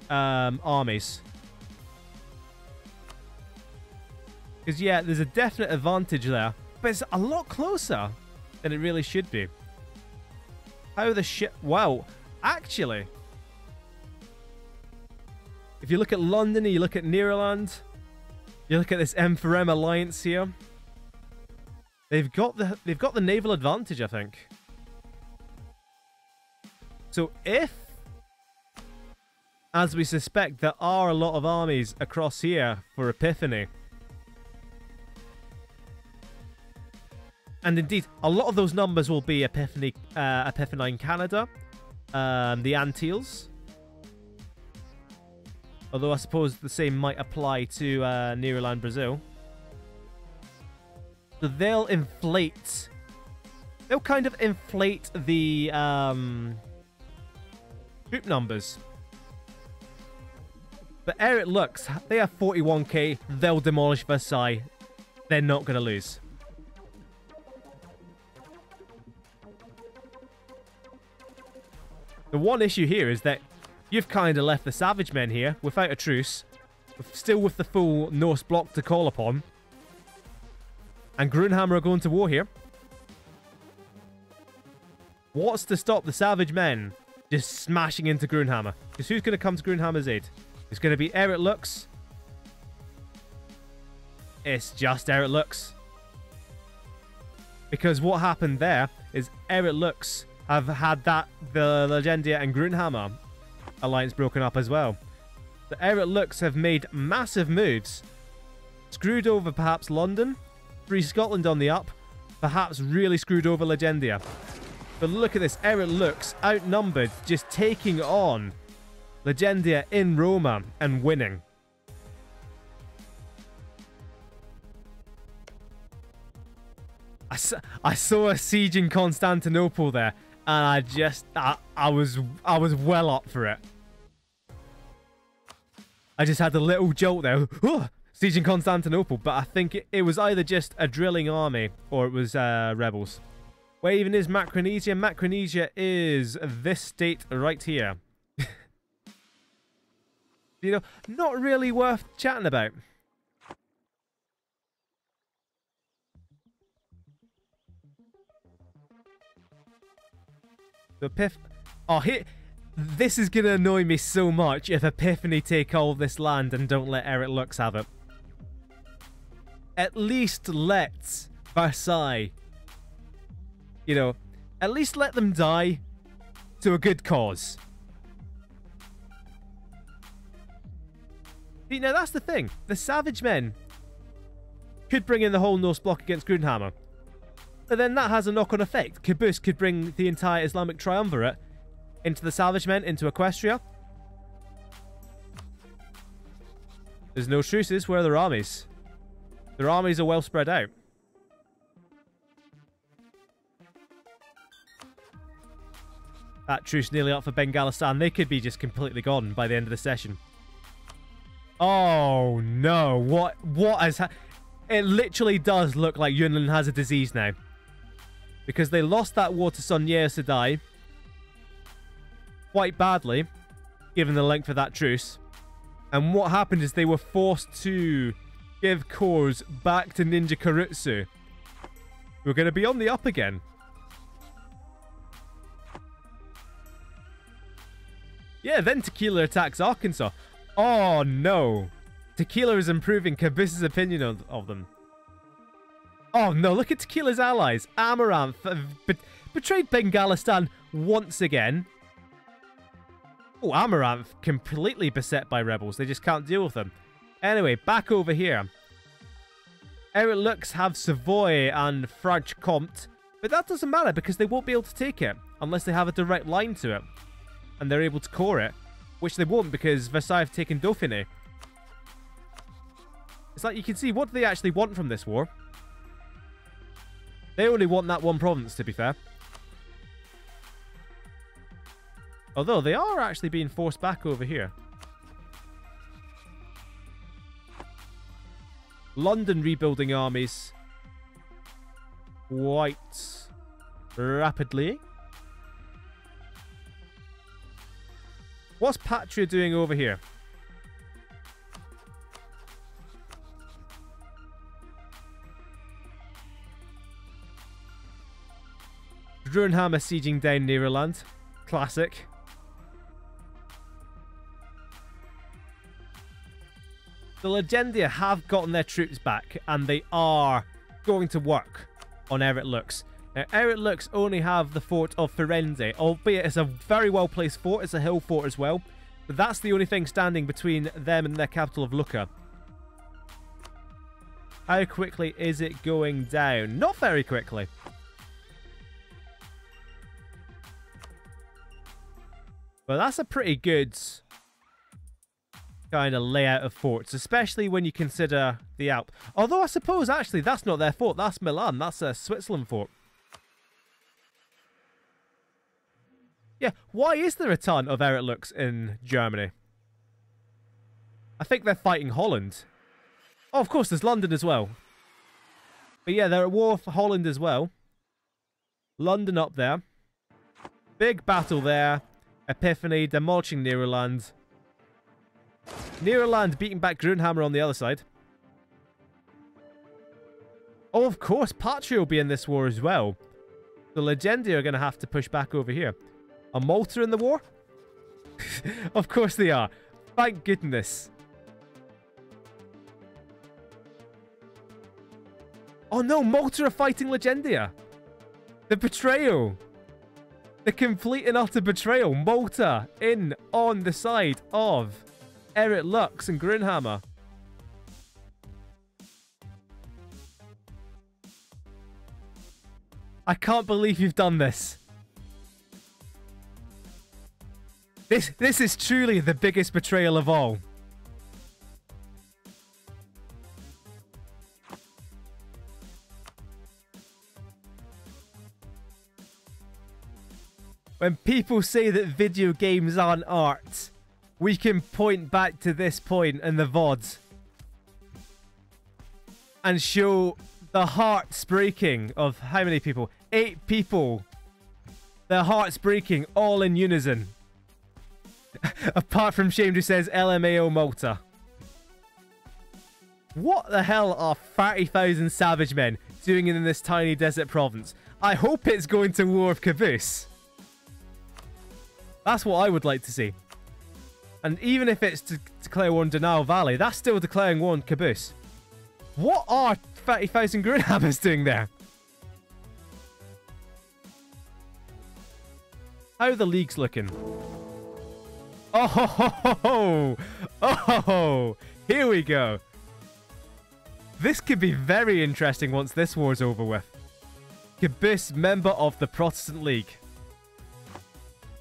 armies. Because, yeah, there's a definite advantage there. But it's a lot closer than it really should be. How the shit... Wow. Actually, if you look at London and you look at Nederland, you look at this M4M alliance here, they've got the naval advantage, I think. So if, as we suspect, there are a lot of armies across here for Epiphany, and indeed, a lot of those numbers will be Epiphany in Canada, the Antilles. Although I suppose the same might apply to Nederland, Brazil. So they'll inflate. They'll kind of inflate the troop numbers. But ere it looks, they have 41k. They'll demolish Versailles. They're not going to lose. The one issue here is that you've kind of left the Savage Men here without a truce, still with the full Norse block to call upon. And Grunhammer are going to war here. What's to stop the Savage Men just smashing into Grunhammer? Because who's going to come to Grunhammer's aid? It's going to be ere it looks. It's just ere it looks. Because what happened there is ere it looks have had the Legendia and Grunhammer alliance broken up as well. The ere it looks have made massive moves. Screwed over perhaps London. Free Scotland on the up. Perhaps really screwed over Legendia. But look at this. Ere it looks outnumbered. Just taking on Legendia in Roma and winning. I saw a siege in Constantinople there. And I was well up for it. I just had a little jolt there. Siege in Constantinople. But I think it was either just a drilling army or it was rebels. Where even is Macaronesia? Macaronesia is this state right here. You know, not really worth chatting about. This is going to annoy me so much if Epiphany take all this land and don't let ere it looks have it. At least let Versailles, you know, at least let them die to a good cause. See, now that's the thing. The Savage Men could bring in the whole Norse block against Grunhammer. But then that has a knock-on effect. Caboose could bring the entire Islamic Triumvirate into the Savage Men, into Equestria. There's no truces. Where are their armies? Their armies are well spread out. That truce nearly up for Bengalistan. They could be just completely gone by the end of the session. Oh no! What has it literally does look like Yunnan has a disease now. Because they lost that war to Sonnier Sedai quite badly, given the length of that truce. And what happened is they were forced to give cores back to Ninja Karutsu. We're going to be on the up again. Yeah, then Tequila attacks Arkansas. Oh, no. Tequila is improving Caboos's opinion of them. Oh, no. Look at Tequila's allies. Amaranth have betrayed Bengalistan once again. Oh, Amaranth completely beset by rebels. They just can't deal with them. Anyway, back over here. Eric Lux have Savoy and Franche-Comté. But that doesn't matter because they won't be able to take it unless they have a direct line to it. And they're able to core it. Which they won't because Versailles have taken Dauphiné. It's like you can see what do they actually want from this war. They only want that one province, to be fair. Although they are actually being forced back over here. London rebuilding armies quite rapidly. What's Patria doing over here? Grunhammer sieging down Nederland. Classic. The Legendia have gotten their troops back, and they are going to work on Eric Lux. Now, Eric Lux only have the fort of Firenze, albeit it's a very well-placed fort. It's a hill fort as well. But that's the only thing standing between them and their capital of Lucca. How quickly is it going down? Not very quickly. But that's a pretty good kind of layout of forts, especially when you consider the Alp. Although I suppose actually that's not their fort, that's Milan, that's a Switzerland fort. Yeah, why is there a ton of Eric Lux in Germany? I think they're fighting Holland. Oh, of course, there's London as well. But yeah, they're at war for Holland as well. London up there. Big battle there. Epiphany demolishing Nederland. Nederland beating back Grunhammer on the other side. Oh, of course, Patria will be in this war as well. The Legendia are going to have to push back over here. Are Malta in the war? Of course they are. Thank goodness. Oh no, Malta are fighting Legendia. The betrayal. The complete and utter betrayal. Malta in on the side of Eric Lux and Grunhammer. I can't believe you've done this. This is truly the biggest betrayal of all. When people say that video games aren't art, we can point back to this point in the VOD and show the hearts breaking of how many people? 8 people. Their hearts breaking all in unison. Apart from Shame who says LMAO Malta. What the hell are 30,000 savage men doing in this tiny desert province? I hope it's going to war of Caboose. That's what I would like to see. And even if it's to declare war on Donau Valley, that's still declaring war on Caboose. What are 30,000 Grunhammers doing there? How are the leagues looking? Oh, ho, ho, ho, ho. Oh, ho, ho. Here we go. This could be very interesting once this war's over with. Caboose, member of the Protestant League.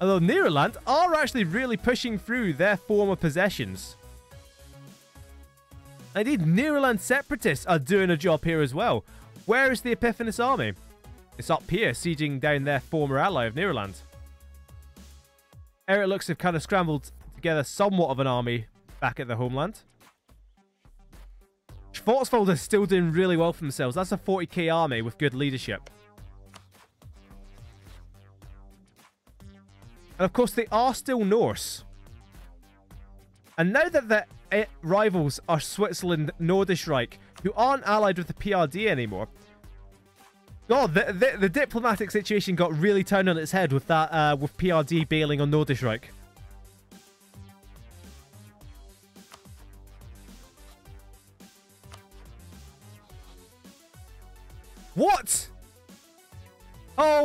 Although Nederland are actually really pushing through their former possessions. Indeed, Nederland separatists are doing a job here as well. Where is the Epiphanis army? It's up here, sieging down their former ally of Nederland. Eric Lux have kind of scrambled together somewhat of an army back at their homeland. Schwarzwald is still doing really well for themselves. That's a 40k army with good leadership. And of course, they are still Norse. And now that the rivals are Switzerland, Nordisch Reich, who aren't allied with the PRD anymore. God, the diplomatic situation got really turned on its head with that, with PRD bailing on Nordisch Reich.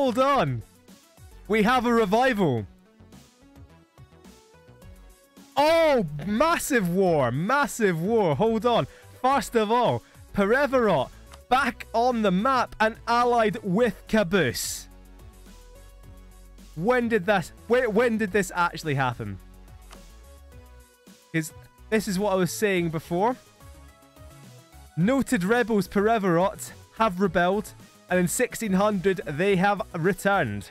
hold on. We have a revival. Oh, massive war. Massive war. Hold on. First of all, Perevarot back on the map and allied with Caboose. When did this actually happen? Because this is what I was saying before. Noted rebels Perevarot have rebelled, and in 1600 they have returned.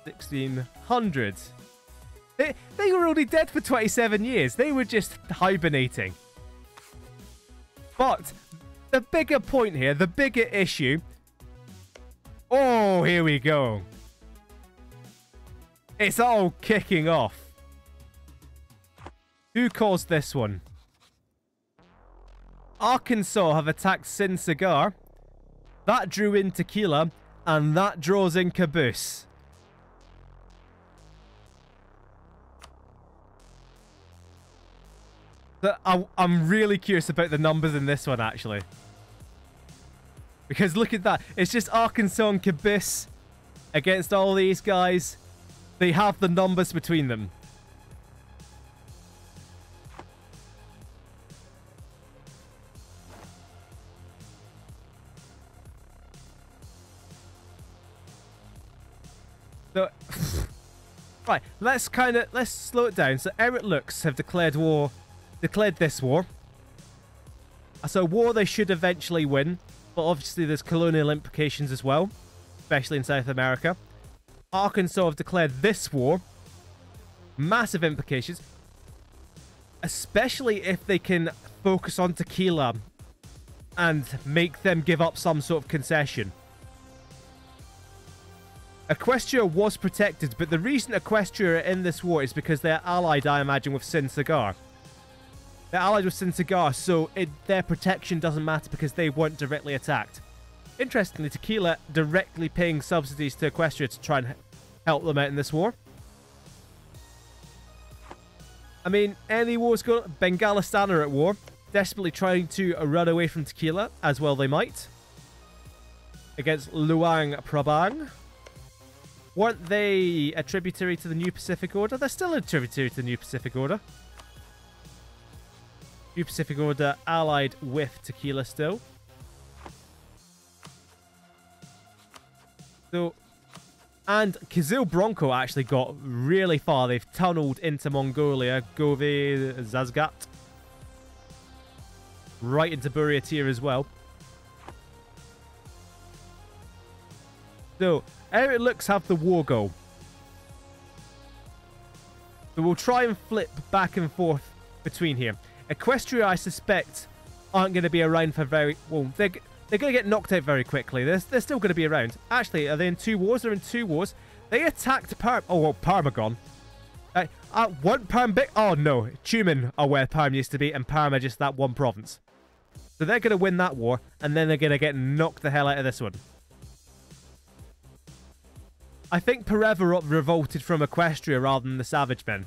1600. They were only dead for 27 years. They were just hibernating. But the bigger point here, the bigger issue. Oh, here we go. It's all kicking off. Who caused this one? Arkansas have attacked Sin Cigar. That drew in Tequila, and that draws in Caboose. I'm really curious about the numbers in this one, actually. Because look at that. It's just Arkansas and Caboose against all these guys. They have the numbers between them. So, right, let's slow it down. So Eric Lux have declared this war. So war they should eventually win, but obviously there's colonial implications as well, especially in South America. Arkansas have declared this war. Massive implications, especially if they can focus on Tequila and make them give up some sort of concession. Equestria was protected, but the reason Equestria are in this war is because they're allied, I imagine, with Sin Cigar. They're allied with Sin Cigar, so their protection doesn't matter because they weren't directly attacked. Interestingly, Tequila directly paying subsidies to Equestria to try and help them out in this war. I mean, any war's going on. Bengalistan are at war, desperately trying to run away from Tequila, as well they might. Against Luang Prabang. Weren't they a tributary to the New Pacific Order? They're still a tributary to the New Pacific Order. New Pacific Order allied with Tequila still. So, and Kizil Bronco actually got really far. They've tunneled into Mongolia, Gove, Zazgat. Right into Buryatia as well. So, Eric Lux have the war goal. So we'll try and flip back and forth between here. Equestria, I suspect, aren't going to be around for very... Well, they're going to get knocked out very quickly. They're still going to be around. Actually, are they in 2 wars? They're in 2 wars. They attacked Parma gone. Weren't Parma big? Oh, no. Tumen are where Parma used to be, and Parma just that one province. So they're going to win that war, and then they're going to get knocked the hell out of this one. I think Perevarot revolted from Equestria rather than the Savage Men.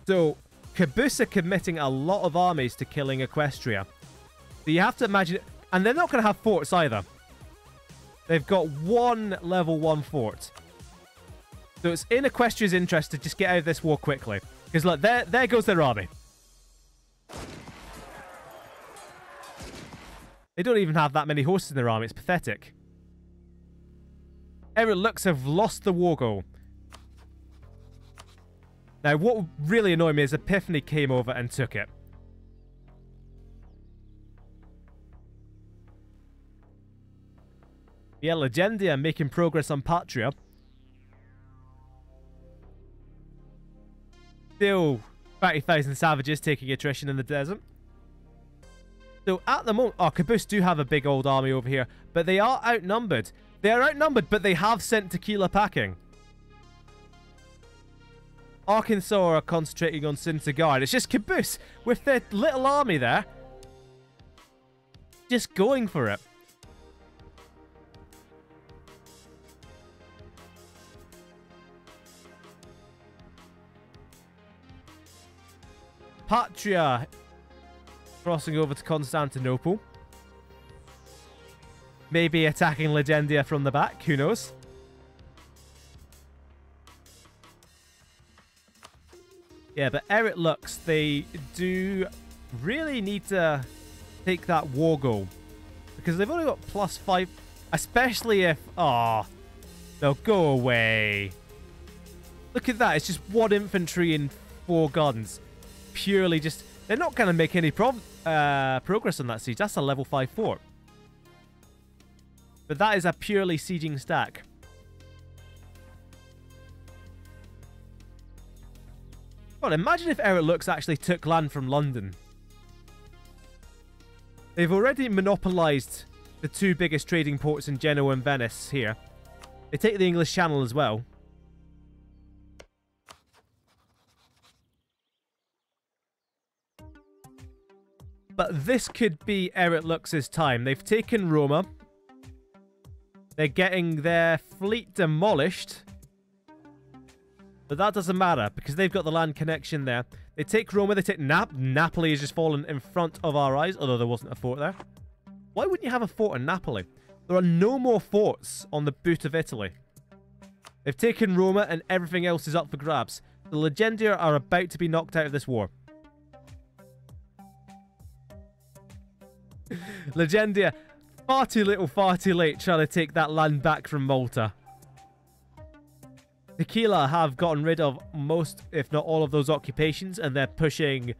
So, Caboose are committing a lot of armies to killing Equestria. So you have to imagine... And they're not going to have forts either. They've got 1 level 1 fort. So it's in Equestria's interest to just get out of this war quickly. Because look, there goes their army. They don't even have that many horses in their army. It's pathetic. Eric Lux have lost the war goal. Now, what really annoyed me is Epiphany came over and took it. Yeah, Legendia making progress on Patria. Still 30,000 savages taking attrition in the desert. So at the moment, Caboose do have a big old army over here, but they are outnumbered. They are outnumbered, but they have sent Tequila packing. Arkansas are concentrating on Sin Cigar, and it's just Caboose with their little army there. Just going for it. Patria crossing over to Constantinople. Maybe attacking Legendia from the back. Who knows? Yeah, but Eric Lux, they do really need to take that war goal. Because they've only got +5. Especially if... Oh, they'll go away. Look at that. It's just 1 infantry and 4 guns. Purely just... They're not going to make any progress on that siege. That's a level 5 fort. But that is a purely sieging stack. God, imagine if Eric Lux actually took land from London. They've already monopolised the 2 biggest trading ports in Genoa and Venice here. They take the English Channel as well. But this could be Eric Lux's time. They've taken Roma. They're getting their fleet demolished. But that doesn't matter because they've got the land connection there. They take Roma, they take Napoli has just fallen in front of our eyes, although there wasn't a fort there. Why wouldn't you have a fort in Napoli? There are no more forts on the boot of Italy. They've taken Roma and everything else is up for grabs. The Legendia are about to be knocked out of this war. Legendia, far too little, far too late, trying to take that land back from Malta. Tequila have gotten rid of most, if not all, of those occupations, and they're pushing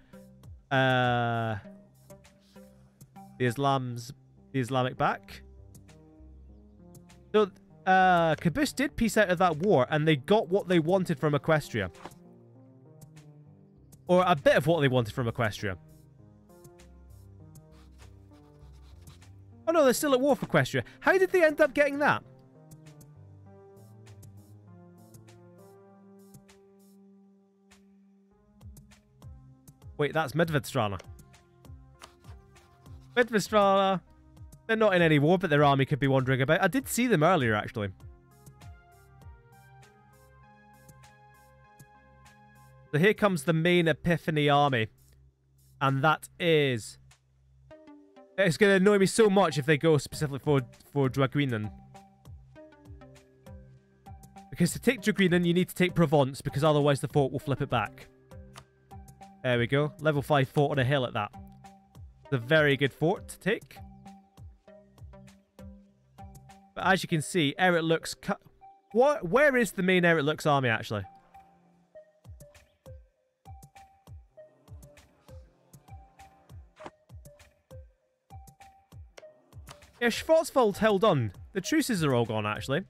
the Islamic back. So Caboose did peace out of that war, and they got what they wanted from Equestria. Or a bit of what they wanted from Equestria. Oh no, they're still at war for Equestria. How did they end up getting that? Wait, that's Medvedstrana. Medvedstrana. They're not in any war, but their army could be wandering about. I did see them earlier, actually. So here comes the main Epiphany army. And that is... It's going to annoy me so much if they go specifically for Draguignan. Because to take Draguignan, you need to take Provence, because otherwise the fort will flip it back. There we go. Level 5 fort on a hill at that. It's a very good fort to take. But as you can see, Eric Lux... Where is the main Eric Lux army, actually? Yeah, Schwarzwald held on. The truces are all gone, actually.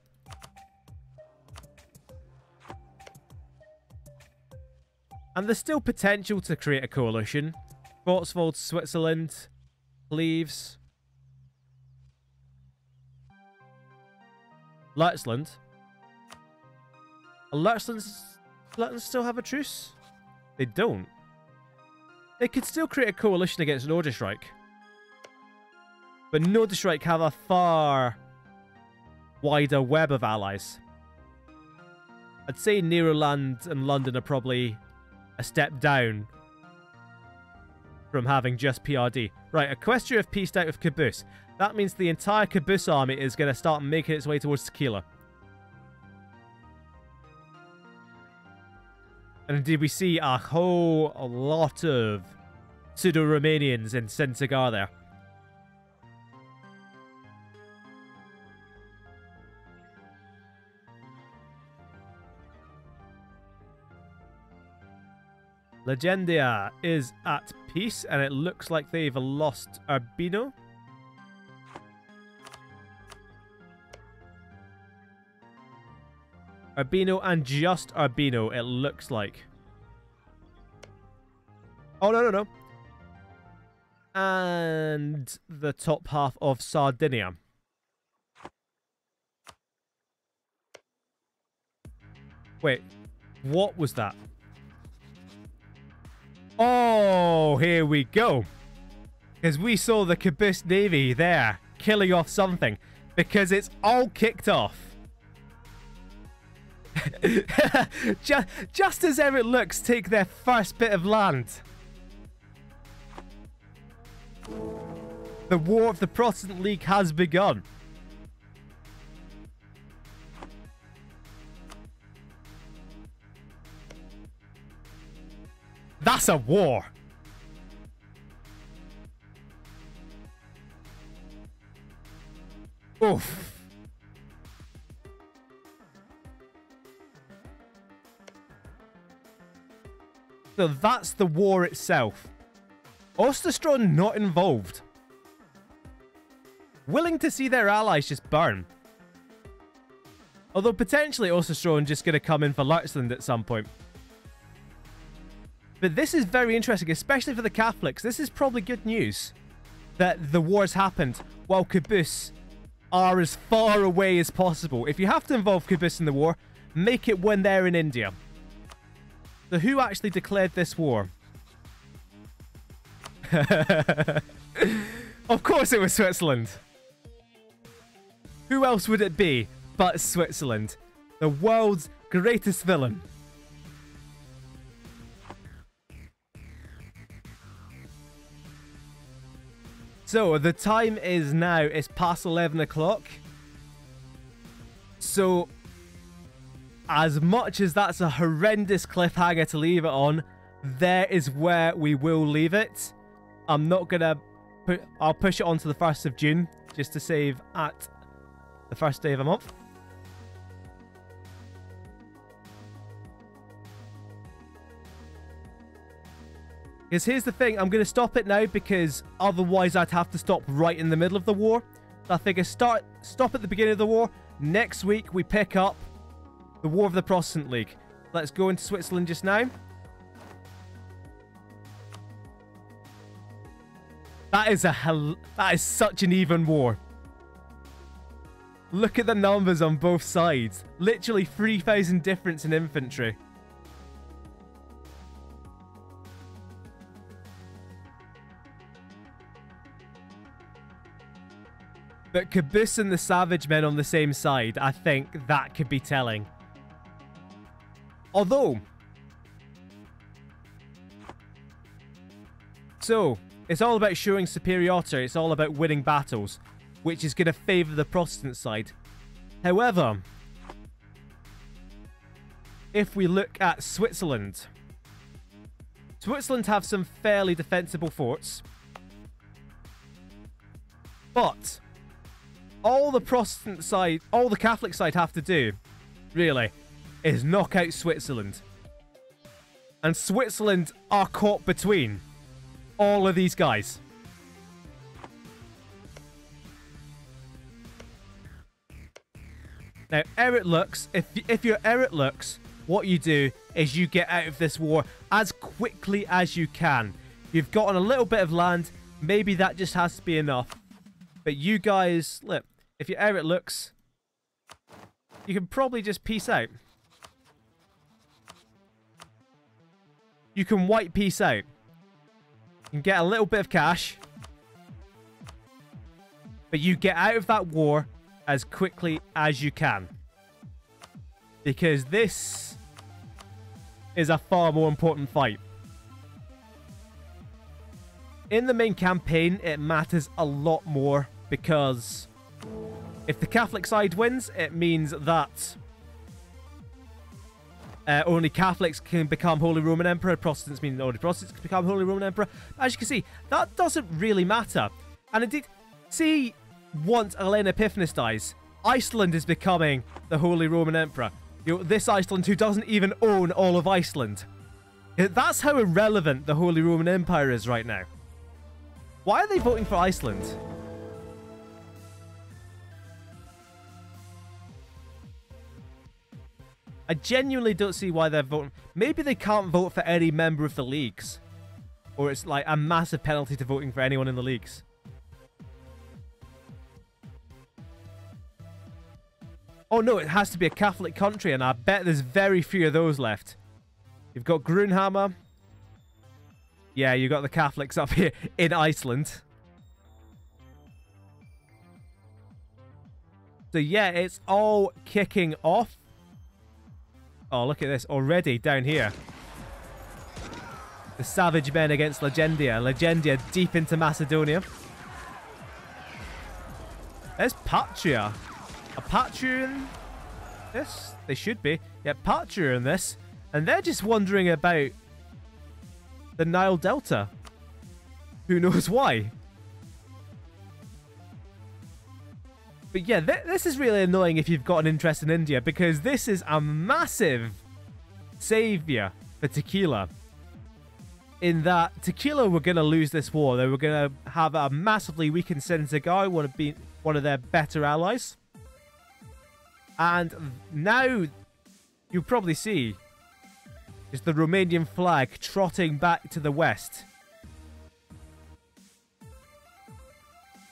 And there's still potential to create a coalition. Schwarzwald, Switzerland, Cleves, Lutzeland. Lutzeland still have a truce? They don't. They could still create a coalition against Norderschreich. But Norderschreich have a far wider web of allies. I'd say Neroland and London are probably a step down from having just PRD. Right, Equestria have pieced out with Caboose. That means the entire Caboose army is going to start making its way towards Tequila. And indeed we see a whole lot of pseudo-Romanians in Sinsagar there. Legendia is at peace, and it looks like they've lost Urbino. Urbino and just Urbino, it looks like. Oh, no. And the top half of Sardinia. Wait, what was that? Oh, here we go. Because we saw the Caboose Navy there killing off something. Because it's all kicked off. just as Eric Lux take their first bit of land. The War of the Protestant League has begun. That's a war. Oof. So that's the war itself. Osterstrom not involved. Willing to see their allies just burn. Although potentially Osterstrom just going to come in for Lurtzland at some point. But this is very interesting, especially for the Catholics. This is probably good news that the wars happened while Caboose are as far away as possible. If you have to involve Caboose in the war, make it when they're in India. So who actually declared this war? Of course it was Switzerland. Who else would it be but Switzerland? The world's greatest villain. So the time is now, it's past 11 o'clock. So as much as that's a horrendous cliffhanger to leave it on, there is where we will leave it. I'm not gonna I'll push it on to the 1st of June just to save at the first day of a month. Because here's the thing, I'm going to stop it now because otherwise I'd have to stop right in the middle of the war. So I figure stop at the beginning of the war. Next week we pick up the War of the Protestant League. Let's go into Switzerland just now. That is such an even war. Look at the numbers on both sides. Literally 3,000 difference in infantry. But Caboose and the Savage Men on the same side, I think that could be telling. Although... So, it's all about showing superiority, it's all about winning battles, which is going to favour the Protestant side. However, if we look at Switzerland, Switzerland have some fairly defensible forts. But all the Protestant side, all the Catholic side have to do, really, is knock out Switzerland. And Switzerland are caught between all of these guys. Now, Eric Lux, if you're Eric Lux, what you do is you get out of this war as quickly as you can. You've gotten a little bit of land, maybe that just has to be enough. But you guys, look, if you're Eric Lux, you can probably just peace out. You can white peace out. You can get a little bit of cash. But you get out of that war as quickly as you can. Because this is a far more important fight. In the main campaign, it matters a lot more because if the Catholic side wins, it means that only Catholics can become Holy Roman Emperor. Protestants mean only Protestants can become Holy Roman Emperor. As you can see, that doesn't really matter. And indeed, see, once Elena Epiphanes dies, Iceland is becoming the Holy Roman Emperor. You know, this Iceland who doesn't even own all of Iceland. That's how irrelevant the Holy Roman Empire is right now. Why are they voting for Iceland? I genuinely don't see why they're voting. Maybe they can't vote for any member of the leagues. Or it's like a massive penalty to voting for anyone in the leagues. Oh no, it has to be a Catholic country, and I bet there's very few of those left. You've got Grunhammer. Yeah, you got the Catholics up here in Iceland. So yeah, it's all kicking off. Oh, look at this already down here. The savage men against Legendia. Legendia deep into Macedonia. There's Patria. A Patria in this? They should be. Yeah, Patria in this. And they're just wondering about the Nile Delta. Who knows why? But yeah, this is really annoying if you've got an interest in India, because this is a massive savior for tequila. In that tequila were going to lose this war. They were going to have a massively weakened Senegal, one of their better allies. And now you'll probably see is the Romanian flag trotting back to the west.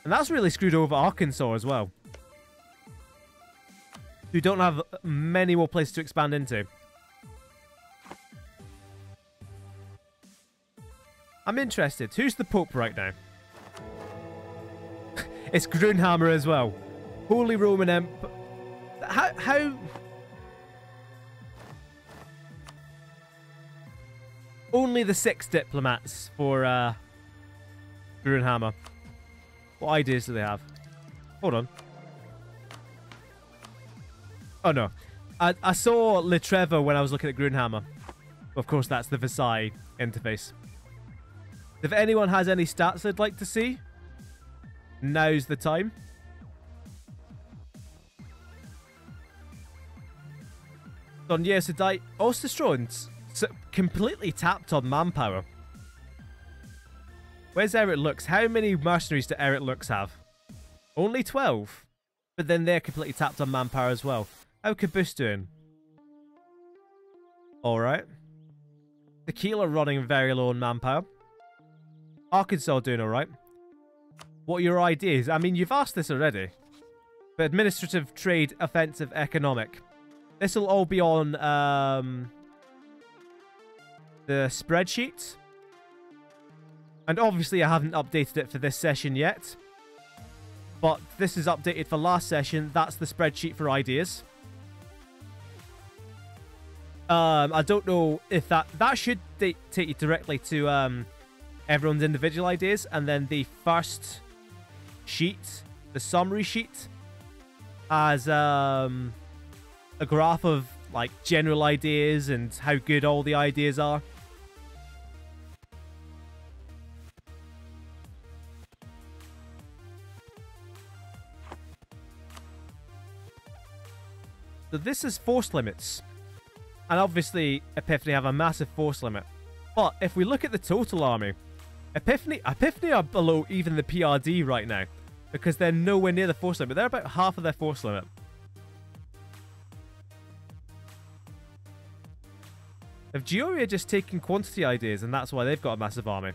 And that's really screwed over Arkansas as well, who don't have many more places to expand into. I'm interested. Who's the Pope right now? It's Grunhammer as well. Holy Roman Empire. How... Only the 6 diplomats for Grunhammer. What ideas do they have? Hold on. Oh no. I saw Le Trevor when I was looking at Grunhammer. Of course, that's the Versailles interface. If anyone has any stats they'd like to see, now's the time. On yesterday, Osterstrons completely tapped on manpower. Where's Eric Lux? How many mercenaries do Eric Lux have? Only 12. But then they're completely tapped on manpower as well. How Caboose doing? Alright. Tequila running very low on manpower. Arkansas doing alright. What are your ideas? I mean, you've asked this already. But administrative, trade, offensive, economic. This will all be on the spreadsheet. And obviously I haven't updated it for this session yet. But this is updated for last session. That's the spreadsheet for ideas. I don't know if that should take you directly to everyone's individual ideas. And then the first sheet, the summary sheet, has a graph of like general ideas and how good all the ideas are. So this is force limits. And obviously, Epiphany have a massive force limit. But if we look at the total army, Epiphany are below even the PRD right now. Because they're nowhere near the force limit. They're about half of their force limit. If Georgia just taking quantity ideas, and that's why they've got a massive army.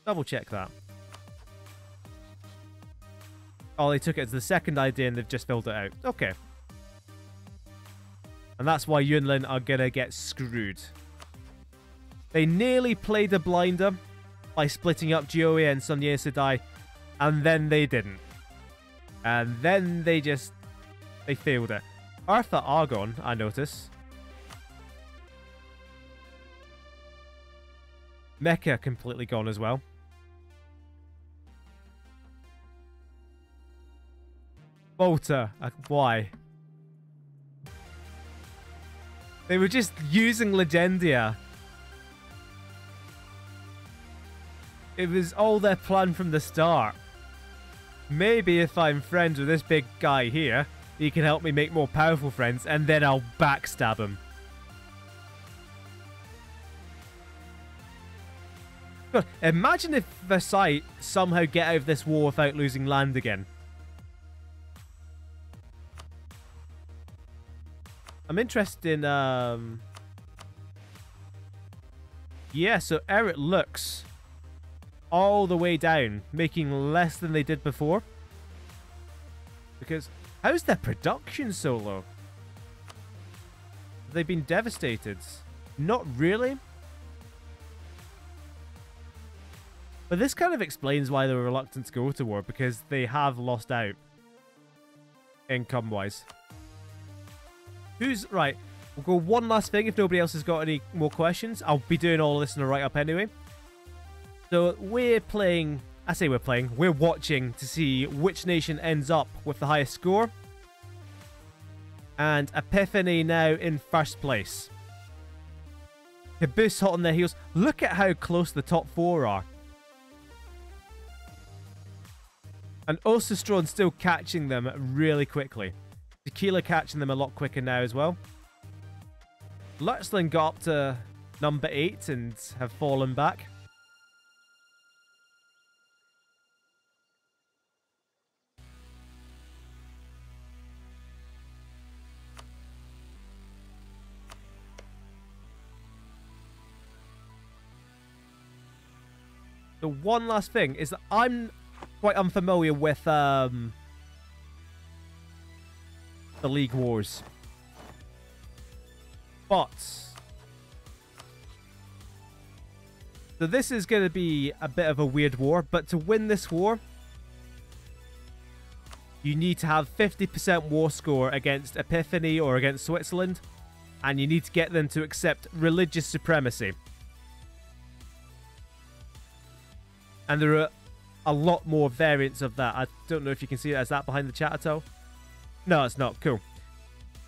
Double check that. Oh, they took it as the second idea and they've just filled it out. Okay. And that's why Yunlin are gonna get screwed. They nearly played a blinder by splitting up Gioia and Sunye Sedai, and then they didn't. And then they failed it. Arthur Argon, I notice. Mecca completely gone as well. Malta, why? They were just using Legendia. It was all their plan from the start. Maybe if I'm friends with this big guy here, he can help me make more powerful friends, and then I'll backstab him. God, imagine if Versailles somehow get out of this war without losing land again. I'm interested in, yeah, so Eric looks all the way down, making less than they did before. Because, how's their production so low? Have they been devastated? Not really. But this kind of explains why they were reluctant to go to war, because they have lost out income-wise. Who's... Right. We'll go one last thing if nobody else has got any more questions. I'll be doing all of this in a write-up anyway. So we're playing... I say we're playing. We're watching to see which nation ends up with the highest score. And Epiphany now in first place. Caboose hot on their heels. Look at how close the top 4 are. And Osestron still catching them really quickly. Tequila catching them a lot quicker now as well. Lurtzlin got up to number 8 and have fallen back. The one last thing is that I'm quite unfamiliar with the League Wars. But so this is going to be a bit of a weird war, but to win this war, you need to have 50% war score against Epiphany or against Switzerland, and you need to get them to accept religious supremacy. And there are a lot more variants of that. I don't know if you can see it as that behind the chat at all. No, it's not. Cool.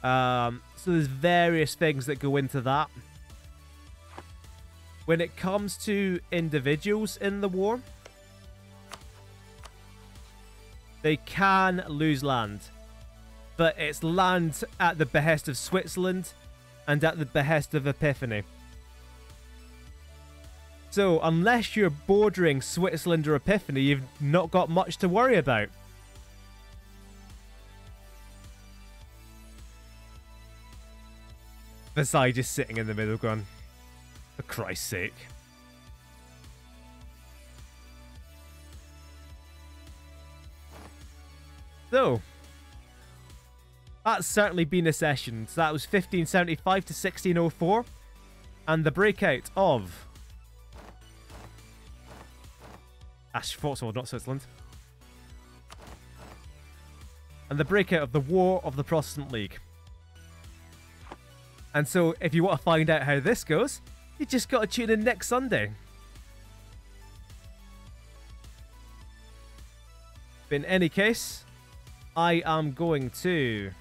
So there's various things that go into that. When it comes to individuals in the war, they can lose land. But it's land at the behest of Switzerland and at the behest of Epiphany. So, unless you're bordering Switzerland or Epiphany, you've not got much to worry about. Versailles just sitting in the middle going, for Christ's sake. So, that's certainly been a session. So that was 1575 to 1604. And the breakout of... Schwarzwald, not Switzerland. And the breakout of the War of the Protestant League. And so, if you want to find out how this goes, you just got to tune in next Sunday. But in any case, I am going to...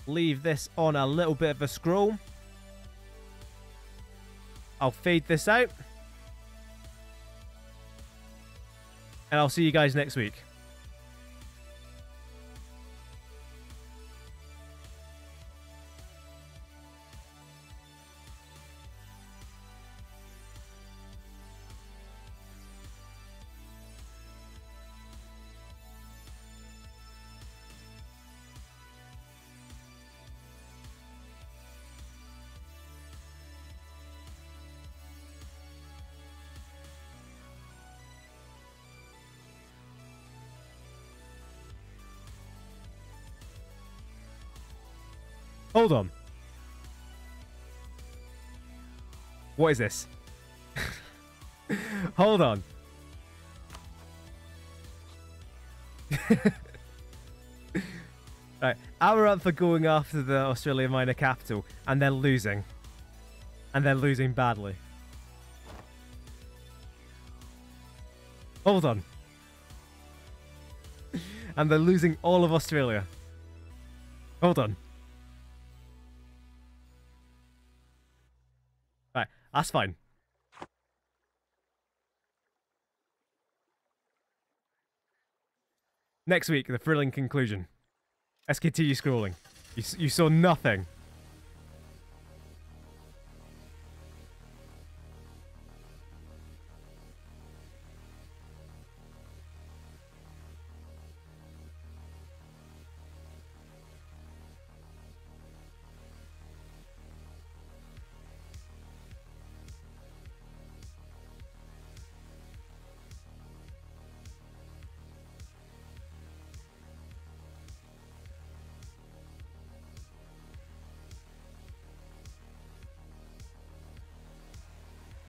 leave this on a little bit of a scroll. I'll fade this out. And I'll see you guys next week. Hold on. What is this? Hold on. Right. Amaranth for going after the Australian minor capital and then losing. And then losing badly. Hold on. And they're losing all of Australia. Hold on. Right, that's fine. Next week, the thrilling conclusion. Let's continue scrolling. You saw nothing.